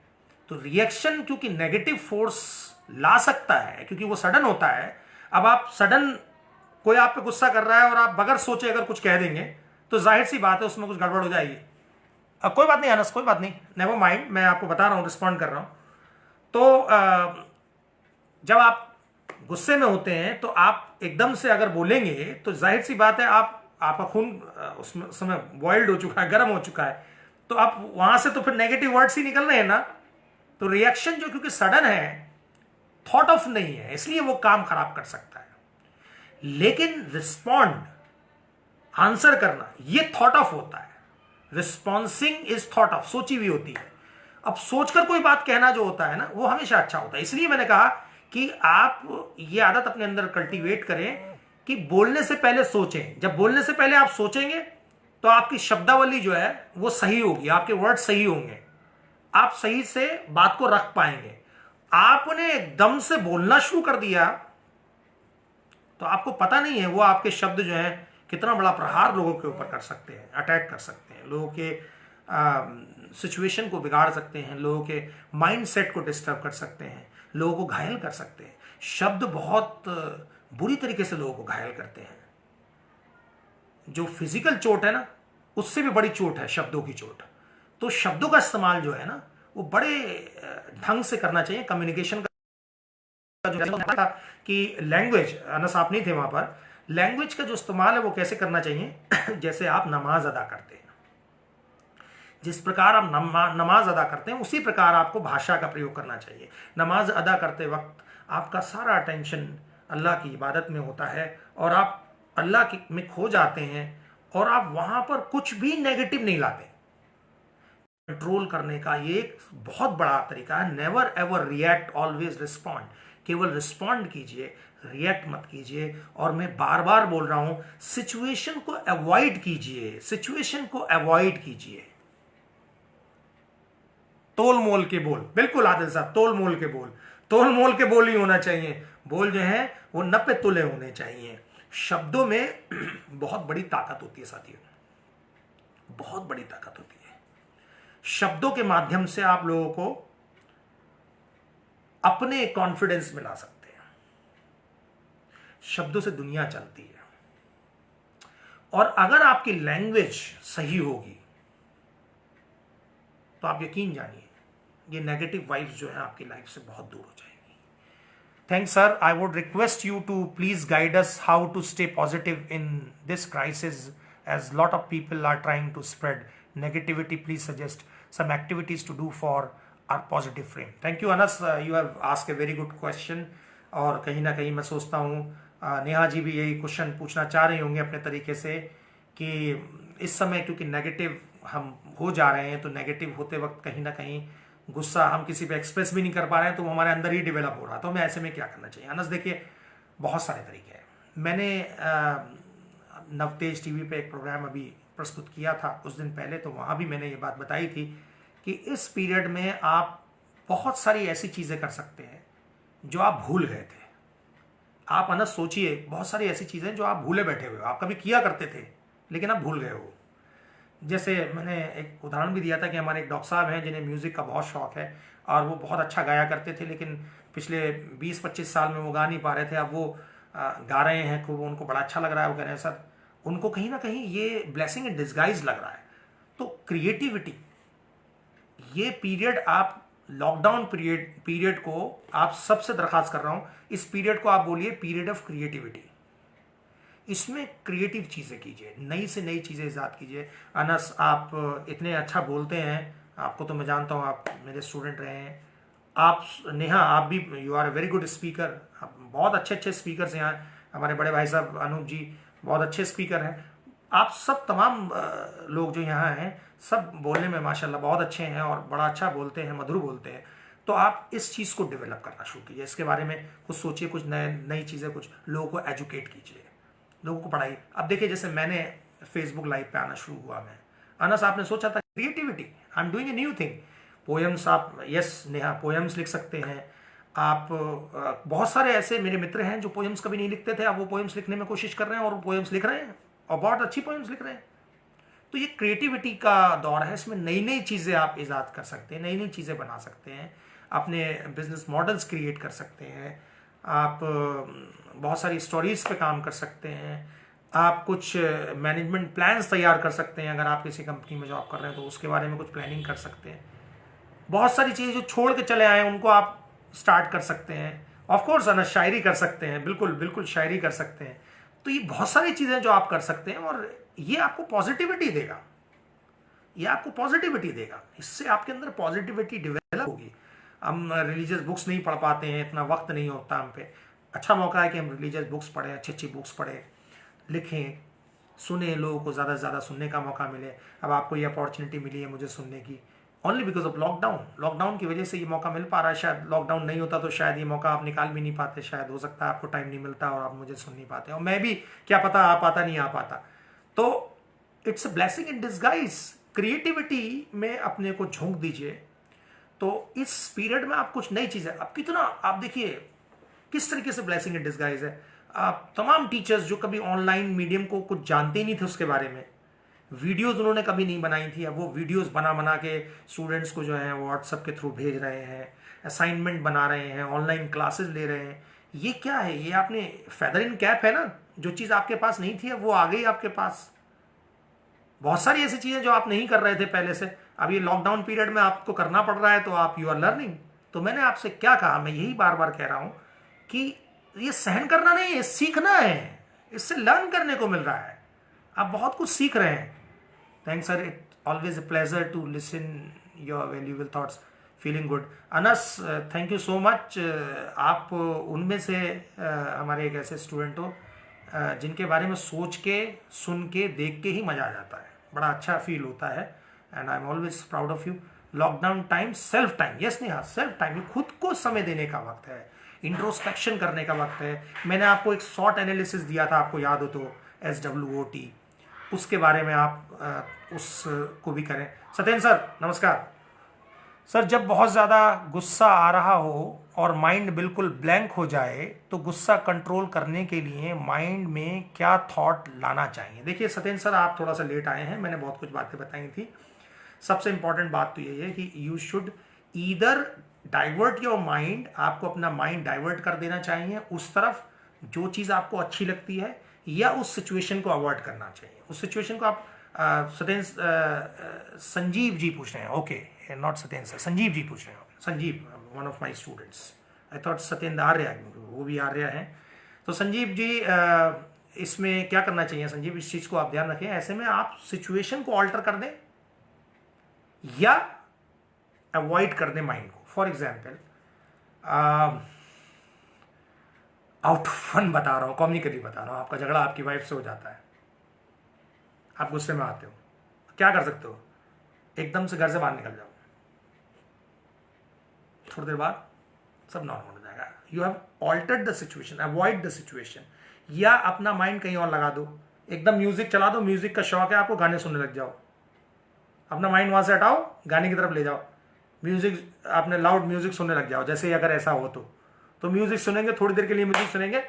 तो रिएक्शन क्योंकि नेगेटिव फोर्स ला सकता है, क्योंकि वो सडन होता है। अब आप सडन कोई आप पे गुस्सा कर रहा है और आप बगैर सोचे अगर कुछ कह देंगे तो जाहिर सी बात है उसमें कुछ गड़बड़ हो जाएगी। अब कोई बात नहीं अनस, कोई बात नहीं, नेवर माइंड, मैं आपको बता रहा हूं, रिस्पॉन्ड कर रहा हूं। तो जब आप गुस्से में होते हैं तो आप एकदम से अगर बोलेंगे तो जाहिर सी बात है आपका खून उसमें समय बॉइल्ड हो चुका है, गर्म हो चुका है, तो आप वहां से तो फिर नेगेटिव वर्ड्स ही निकल रहे हैं ना। तो रिएक्शन जो क्योंकि सडन है, थॉट ऑफ नहीं है, इसलिए वो काम खराब कर सकता है। लेकिन रिस्पॉन्ड, आंसर करना, ये थॉट ऑफ होता है। रिस्पॉन्सिंग इज थॉट ऑफ, सोची हुई होती है। अब सोचकर कोई बात कहना जो होता है ना, वो हमेशा अच्छा होता है। इसलिए मैंने कहा कि आप ये आदत अपने अंदर कल्टीवेट करें कि बोलने से पहले सोचें। जब बोलने से पहले आप सोचेंगे तो आपकी शब्दावली जो है वो सही होगी, आपके वर्ड सही होंगे, आप सही से बात को रख पाएंगे। आपने एकदम से बोलना शुरू कर दिया तो आपको पता नहीं है वो आपके शब्द जो है कितना बड़ा प्रहार लोगों के ऊपर कर सकते हैं, अटैक कर सकते हैं, लोगों के सिचुएशन को बिगाड़ सकते हैं, लोगों के माइंड सेट को डिस्टर्ब कर सकते हैं, लोगों को घायल कर सकते हैं। शब्द बहुत बुरी तरीके से लोगों को घायल करते हैं। जो फिजिकल चोट है ना, उससे भी बड़ी चोट है शब्दों की चोट। तो शब्दों का इस्तेमाल जो है ना वो बड़े ढंग से करना चाहिए। कम्युनिकेशन का जो था कि लैंग्वेज, अनस आप नहीं थे वहां पर, लैंग्वेज का जो इस्तेमाल है वो कैसे करना चाहिए जैसे आप नमाज अदा करते हैं, जिस प्रकार आप नमाज अदा करते हैं उसी प्रकार आपको भाषा का प्रयोग करना चाहिए। नमाज अदा करते वक्त आपका सारा अटेंशन अल्लाह की इबादत में होता है और आप अल्लाह में खो जाते हैं और आप वहां पर कुछ भी नेगेटिव नहीं लाते। कंट्रोल करने का ये एक बहुत बड़ा तरीका है। Never ever react, always respond. केवल रिस्पॉन्ड कीजिए, रिएक्ट मत कीजिए। और मैं बार बार बोल रहा हूं, सिचुएशन को अवॉइड कीजिए, सिचुएशन को अवॉइड कीजिए। तोल मोल के बोल, बिल्कुल आदिल साहब, तोल मोल के बोल, तोल मोल के बोल ही होना चाहिए। बोल जो है वो नपे तुले होने चाहिए। शब्दों में बहुत बड़ी ताकत होती है साथियों, बहुत बड़ी ताकत होती है। शब्दों के माध्यम से आप लोगों को अपने कॉन्फिडेंस में ला सकते हैं। शब्दों से दुनिया चलती है। और अगर आपकी लैंग्वेज सही होगी तो आप यकीन जानिए ये नेगेटिव वाइब्स जो है आपकी लाइफ से बहुत दूर हो जाएगी। Thanks, sir. I would request you to please guide us how to stay positive in this crisis, as lot of people are trying to spread negativity. Please suggest some activities to do for our positive frame. Thank you, Anas. You have asked a very good question. और कहीं ना कहीं मैं सोचता हूँ नेहा जी भी यही question पूछना चाह रही होंगे अपने तरीके से कि इस समय क्योंकि नेगेटिव हम हो जा रहे हैं, तो नेगेटिव होते वक्त कहीं ना कहीं गुस्सा हम किसी पे एक्सप्रेस भी नहीं कर पा रहे हैं, तो वो हमारे अंदर ही डेवलप हो रहा है। तो हमें ऐसे में क्या करना चाहिए? अनस देखिए, बहुत सारे तरीके हैं। मैंने नवतेज टीवी पे एक प्रोग्राम अभी प्रस्तुत किया था कुछ दिन पहले, तो वहाँ भी मैंने ये बात बताई थी कि इस पीरियड में आप बहुत सारी ऐसी चीज़ें कर सकते हैं जो आप भूल गए थे। आप अनस सोचिए, बहुत सारी ऐसी चीज़ें जो आप भूले बैठे हुए हो, आप कभी किया करते थे लेकिन आप भूल गए हो। जैसे मैंने एक उदाहरण भी दिया था कि हमारे एक डॉक्टर साहब हैं जिन्हें म्यूज़िक का बहुत शौक़ है और वो बहुत अच्छा गाया करते थे, लेकिन पिछले 20-25 साल में वो गा नहीं पा रहे थे। अब वो गा रहे हैं खूब, उनको बड़ा अच्छा लग रहा है। वो कह रहे हैं सर, उनको कहीं ना कहीं ये ब्लेसिंग इन डिस्गाइज लग रहा है। तो क्रिएटिविटी, ये पीरियड आप लॉकडाउन पीरियड को आप सबसे दरख्वास्त कर रहा हूँ, इस पीरियड को आप बोलिए पीरियड ऑफ क्रिएटिविटी। इसमें क्रिएटिव चीज़ें कीजिए, नई से नई चीज़ें ईजाद कीजिए। अनस, आप इतने अच्छा बोलते हैं, आपको तो मैं जानता हूँ, आप मेरे स्टूडेंट रहे हैं। आप नेहा, आप भी you are a very good speaker. आप बहुत अच्छे अच्छे स्पीकर्स हैं यहाँ। हमारे बड़े भाई साहब अनूप जी बहुत अच्छे स्पीकर हैं। आप सब तमाम लोग जो यहाँ हैं सब बोलने में माशाल्लाह बहुत अच्छे हैं और बड़ा अच्छा बोलते हैं, मधुर बोलते हैं। तो आप इस चीज़ को डेवलप करना शुरू कीजिए, इसके बारे में कुछ सोचिए, कुछ नई चीज़ें, कुछ लोगों को एजुकेट कीजिए, लोगों को पढ़ाइए। अब देखिए, जैसे मैंने फेसबुक लाइव पे आना शुरू हुआ, मैं अनस, आपने सोचा था creativity, I am doing a new thing. Poems, आप यस नेहा पोएम्स लिख सकते हैं आप। बहुत सारे ऐसे मेरे मित्र हैं जो पोएम्स कभी नहीं लिखते थे, अब वो पोएम्स लिखने में कोशिश कर रहे हैं और पोएम्स लिख रहे हैं और बहुत अच्छी पोएम्स लिख रहे हैं। तो ये क्रिएटिविटी का दौर है, इसमें नई नई चीज़ें आप ईजाद कर सकते हैं, नई नई चीज़ें बना सकते हैं, अपने बिजनेस मॉडल्स क्रिएट कर सकते हैं, आप बहुत सारी स्टोरीज पे काम कर सकते हैं, आप कुछ मैनेजमेंट प्लान्स तैयार कर सकते हैं। अगर आप किसी कंपनी में जॉब कर रहे हैं तो उसके बारे में कुछ प्लानिंग कर सकते हैं। बहुत सारी चीज़ें जो छोड़ के चले आए उनको आप स्टार्ट कर सकते हैं। ऑफ कोर्स है ना, शायरी कर सकते हैं, बिल्कुल बिल्कुल शायरी कर सकते हैं। तो ये बहुत सारी चीज़ें जो आप कर सकते हैं और ये आपको पॉजिटिविटी देगा, ये आपको पॉजिटिविटी देगा, इससे आपके अंदर पॉजिटिविटी डेवलप होगी। हम रिलीजियस बुक्स नहीं पढ़ पाते हैं, इतना वक्त नहीं होता हम पे, अच्छा मौका है कि हम रिलीजियस बुक्स पढ़ें, अच्छी अच्छी बुक्स पढ़ें, लिखें, सुने, लोगों को ज़्यादा से ज़्यादा सुनने का मौका मिले। अब आपको ये अपॉर्चुनिटी मिली है मुझे सुनने की, only because of lockdown. Lockdown की वजह से ये मौका मिल पा रहा है। शायद लॉकडाउन नहीं होता तो शायद ये मौका आप निकाल भी नहीं पाते, शायद हो सकता है आपको टाइम नहीं मिलता और आप मुझे सुन नहीं पाते, और मैं भी क्या पता आ पाता नहीं आ पाता। तो it's a blessing in disguise. Creativity में अपने को झोंक दीजिए, तो इस पीरियड में आप कुछ नई चीज़ें, आप कितना, आप देखिए किस तरीके से ब्लेसिंग इन डिस्गाइज है। आप तमाम टीचर्स जो कभी ऑनलाइन मीडियम को कुछ जानते ही नहीं थे उसके बारे में, वीडियोस उन्होंने कभी नहीं बनाई थी, अब वो वीडियोस बना बना के स्टूडेंट्स को जो है व्हाट्सएप के थ्रू भेज रहे हैं, असाइनमेंट बना रहे हैं, ऑनलाइन क्लासेस ले रहे हैं। ये क्या है? ये आपने फेदर इन कैप है ना, जो चीज़ आपके पास नहीं थी वो आ गई आपके पास। बहुत सारी ऐसी चीज़ें जो आप नहीं कर रहे थे पहले से, अब ये लॉकडाउन पीरियड में आपको करना पड़ रहा है, तो आप यू आर लर्निंग। तो मैंने आपसे क्या कहा, मैं यही बार बार कह रहा हूं कि ये सहन करना नहीं है, सीखना है, इससे लर्न करने को मिल रहा है, आप बहुत कुछ सीख रहे हैं। Thanks sir, it always a pleasure to listen your valuable thoughts, feeling good. Anas, thank you so much. आप उनमें से हमारे एक ऐसे स्टूडेंट हो जिनके बारे में सोच के, सुन के, देख के ही मजा आ जाता है, बड़ा अच्छा फील होता है, and I am always proud of you. Lockdown time, self time, yes Neha, self time, खुद को समय देने का वक्त है, इंट्रोस्पेक्शन करने का वक्त है। मैंने आपको एक शॉर्ट एनालिसिस दिया था, आपको याद हो तो, SWOT, उसके बारे में आप उसको भी करें। सत्येंद्र सर नमस्कार। सर, जब बहुत ज़्यादा गुस्सा आ रहा हो और माइंड बिल्कुल ब्लैंक हो जाए तो गुस्सा कंट्रोल करने के लिए माइंड में क्या थॉट लाना चाहिए? देखिए सत्येंद्र सर, आप थोड़ा सा लेट आए हैं, मैंने बहुत कुछ बातें बताई थी। सबसे इंपॉर्टेंट बात तो यही है कि you should either divert your mind, आपको अपना माइंड डाइवर्ट कर देना चाहिए उस तरफ जो चीज़ आपको अच्छी लगती है, या उस सिचुएशन को अवॉइड करना चाहिए। उस सिचुएशन को आप संजीव जी पूछ रहे हैं, okay, not Satyendra sir, Sanjeev ji पूछ रहे हैं। Sanjeev, one of my students, I thought Satyendra Arya, वो भी आर्य हैं। तो संजीव जी, इसमें क्या करना चाहिए संजीव, इस चीज़ को आप ध्यान रखें। ऐसे में आप सिचुएशन को ऑल्टर कर दें या अवॉइड कर दें माइंड को। For example, out of fun बता रहा हूँ, कॉमिकली बता रहा हूँ, आपका झगड़ा आपकी वाइफ से हो जाता है, आप गुस्से में आते हो, क्या कर सकते हो? एकदम से घर से बाहर निकल जाओ, थोड़ी देर बाद सब नॉर्मल हो जाएगा। You have altered the situation, avoid the situation. या अपना माइंड कहीं और लगा दो, एकदम म्यूजिक चला दो, म्यूजिक का शौक है आपको, गाने सुनने लग जाओ, अपना माइंड वहां से हटाओ, गाने की तरफ ले जाओ, म्यूजिक, आपने लाउड म्यूजिक सुनने लग जाओ। जैसे अगर ऐसा हो तो म्यूजिक सुनेंगे, थोड़ी देर के लिए म्यूजिक सुनेंगे,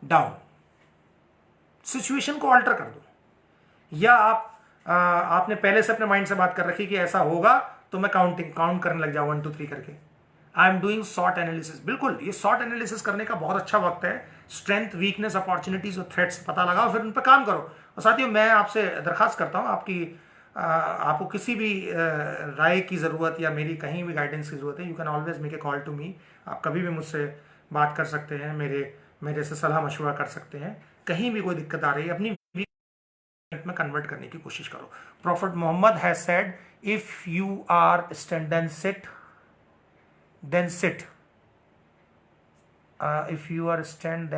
डाउन, सिचुएशन को ऑल्टर कर दो। या आपने पहले से अपने माइंड से बात कर रखी कि ऐसा होगा तो मैं काउंट करने लग जाऊं 1 2 3 करके। I am doing short analysis, बिल्कुल ये शॉर्ट एनालिसिस करने का बहुत अच्छा वक्त है। स्ट्रेंथ, वीकनेस, अपॉर्चुनिटीज और थ्रेट्स पता लगाओ, फिर उन पर काम करो। और साथियों, मैं आपसे दरखास्त करता हूं, आपको किसी भी राय की ज़रूरत या मेरी कहीं भी गाइडेंस की ज़रूरत है, you can always make a call to me. आप कभी भी मुझसे बात कर सकते हैं, मेरे से सलाह मशवरा कर सकते हैं। कहीं भी कोई दिक्कत आ रही है, अपनी में कन्वर्ट करने की कोशिश करो। Prophet Muhammad has said, if you are stand then sit, then sit. If you are stand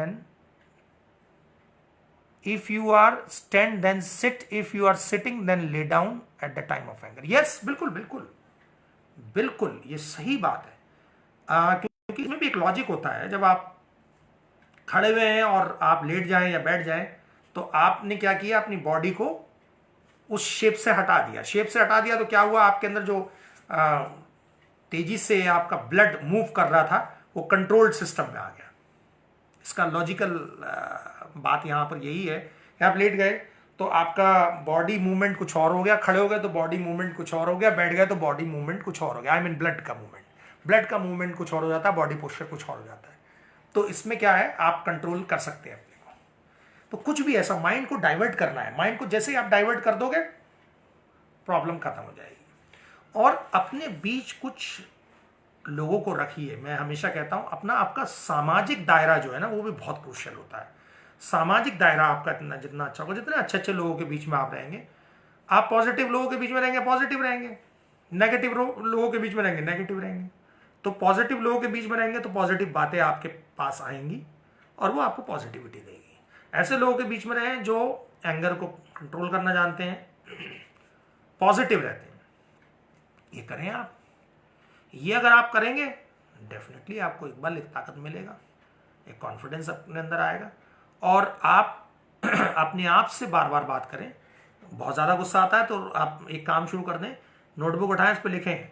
then sit. If you are sitting then lay down at the time of anger. Yes, बिल्कुल बिल्कुल बिल्कुल, ये सही बात है। क्योंकि इसमें भी एक लॉजिक होता है। जब आप खड़े हुए हैं और आप लेट जाएं या बैठ जाएं, तो आपने क्या किया, अपनी बॉडी को उस शेप से हटा दिया। शेप से हटा दिया तो क्या हुआ, आपके अंदर जो तेजी से आपका ब्लड मूव कर रहा था वो कंट्रोल्ड सिस्टम में आ गया। इसका लॉजिकल बात यहां पर यही है कि आप लेट गए तो आपका बॉडी मूवमेंट कुछ और हो गया, खड़े हो गए तो बॉडी मूवमेंट कुछ और हो गया, बैठ गए तो बॉडी मूवमेंट कुछ और हो गया। आई मीन ब्लड का मूवमेंट कुछ और हो जाता है, बॉडी पोस्चर कुछ और हो जाता है। तो इसमें क्या है, आप कंट्रोल कर सकते हैं अपने को। तो कुछ भी ऐसा माइंड को डाइवर्ट करना है, माइंड को जैसे ही आप डाइवर्ट कर दोगे प्रॉब्लम खत्म हो जाएगी। और अपने बीच कुछ लोगों को रखिए। मैं हमेशा कहता हूं अपना आपका सामाजिक दायरा जो है ना वो भी बहुत क्रूशियल होता है। सामाजिक दायरा आपका इतना जितना अच्छा होगा, जितने अच्छे अच्छे लोगों के बीच में आप रहेंगे, आप पॉजिटिव लोगों के बीच में रहेंगे पॉजिटिव रहेंगे, नेगेटिव लोगों के बीच में रहेंगे नेगेटिव रहेंगे। तो पॉजिटिव लोगों के बीच में रहेंगे तो पॉजिटिव बातें आपके पास आएंगी और वो आपको पॉजिटिविटी देगी। ऐसे लोगों के बीच में रहें जो एंगर को कंट्रोल करना जानते हैं, पॉजिटिव रहते हैं। ये करें आप, ये अगर आप करेंगे डेफिनेटली आपको एक बल, एक ताकत मिलेगा, एक कॉन्फिडेंस अपने अंदर आएगा। और आप अपने आप से बार बार बात करें। बहुत ज़्यादा गुस्सा आता है तो आप एक काम शुरू कर दें, नोटबुक उठाएं, इस पर लिखें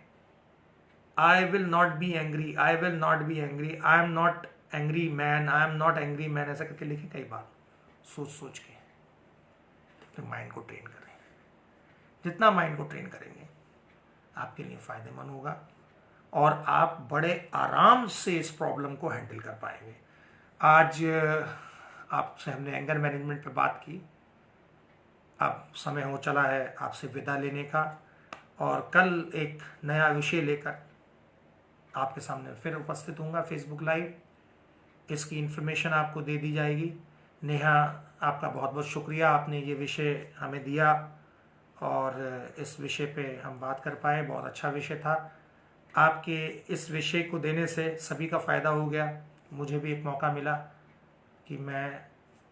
आई will not be angry, I will not be angry, I am not angry man, I am not angry man, ऐसा करके लिखें कई बार, सोच सोच के अपने माइंड को ट्रेन करें। जितना माइंड को ट्रेन करेंगे आपके लिए फ़ायदेमंद होगा और आप बड़े आराम से इस प्रॉब्लम को हैंडल कर पाएंगे। आज आपसे हमने एंगर मैनेजमेंट पे बात की। अब समय हो चला है आपसे विदा लेने का, और कल एक नया विषय लेकर आपके सामने फिर उपस्थित होऊंगा फेसबुक लाइव। इसकी इन्फॉर्मेशन आपको दे दी जाएगी। नेहा, आपका बहुत बहुत शुक्रिया, आपने ये विषय हमें दिया और इस विषय पे हम बात कर पाए। बहुत अच्छा विषय था। आपके इस विषय को देने से सभी का फ़ायदा हो गया। मुझे भी एक मौका मिला कि मैं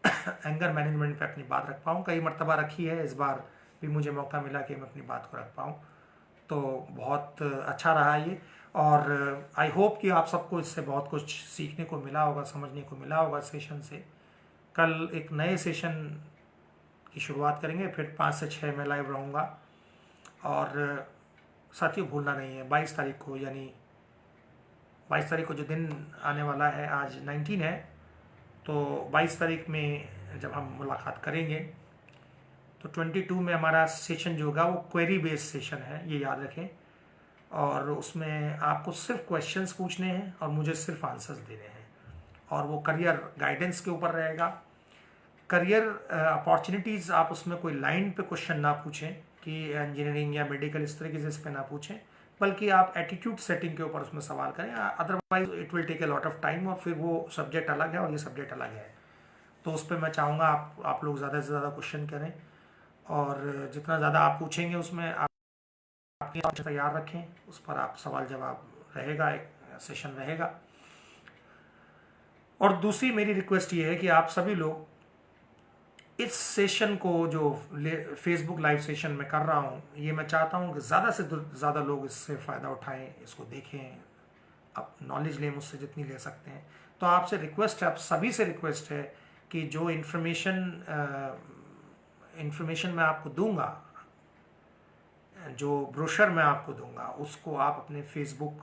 एंगर मैनेजमेंट पे अपनी बात रख पाऊँ। कई मर्तबा रखी है, इस बार भी मुझे मौका मिला कि मैं अपनी बात को रख पाऊँ, तो बहुत अच्छा रहा ये। और आई होप कि आप सबको इससे बहुत कुछ सीखने को मिला होगा, समझने को मिला होगा सेशन से। कल एक नए सेशन की शुरुआत करेंगे, फिर 5 से 6 में लाइव रहूँगा। और साथियों भूलना नहीं है 22 तारीख को, यानी 22 तारीख को जो दिन आने वाला है, आज 19 है, तो 22 तारीख में जब हम मुलाकात करेंगे तो 22 में हमारा सेशन जो होगा वो क्वेरी बेस्ड सेशन है, ये याद रखें। और उसमें आपको सिर्फ क्वेश्चंस पूछने हैं और मुझे सिर्फ आंसर्स देने हैं, और वो करियर गाइडेंस के ऊपर रहेगा। करियर अपॉर्चुनिटीज़ आप उसमें कोई लाइन पे क्वेश्चन ना पूछें कि इंजीनियरिंग या मेडिकल इस तरीके से इस पर ना पूछें, बल्कि आप एटीट्यूड सेटिंग के ऊपर उसमें सवाल करें। Otherwise it will take a lot of time, और फिर वो सब्जेक्ट अलग है और ये सब्जेक्ट अलग है। तो उस पर मैं चाहूँगा आप लोग ज़्यादा से ज़्यादा क्वेश्चन करें, और जितना ज़्यादा आप पूछेंगे उसमें आप अपनी तैयार रखें, उस पर आप सवाल जवाब रहेगा, एक सेशन रहेगा। और दूसरी मेरी रिक्वेस्ट ये है कि आप सभी लोग इस सेशन को जो फेसबुक लाइव सेशन में कर रहा हूँ, ये मैं चाहता हूँ कि ज़्यादा से ज़्यादा लोग इससे फ़ायदा उठाएं, इसको देखें, अब नॉलेज लें मुझसे जितनी ले सकते हैं। तो आपसे रिक्वेस्ट है, आप सभी से रिक्वेस्ट है कि जो इन्फॉर्मेशन मैं आपको दूंगा, जो ब्रोशर मैं आपको दूंगा, उसको आप अपने फेसबुक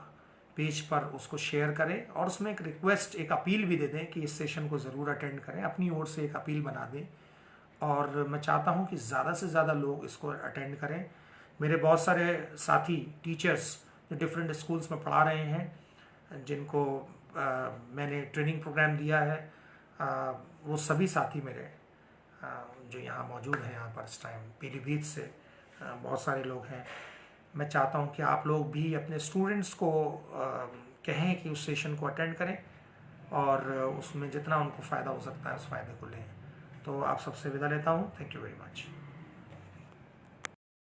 पेज पर उसको शेयर करें, और उसमें एक रिक्वेस्ट, एक अपील भी दे दें कि इस सेशन को ज़रूर अटेंड करें। अपनी ओर से एक अपील बना दें, और मैं चाहता हूं कि ज़्यादा से ज़्यादा लोग इसको अटेंड करें। मेरे बहुत सारे साथी टीचर्स जो डिफरेंट स्कूल्स में पढ़ा रहे हैं, जिनको मैंने ट्रेनिंग प्रोग्राम दिया है, वो सभी साथी मेरे जो यहाँ मौजूद हैं, यहाँ पर इस टाइम पीलीभीत से बहुत सारे लोग हैं। मैं चाहता हूँ कि आप लोग भी अपने स्टूडेंट्स को कहें कि उस सेशन को अटेंड करें, और उसमें जितना उनको फ़ायदा हो सकता है उस फ़ायदे को लें। तो आप सबसे विदा लेता हूँ। Thank you very much.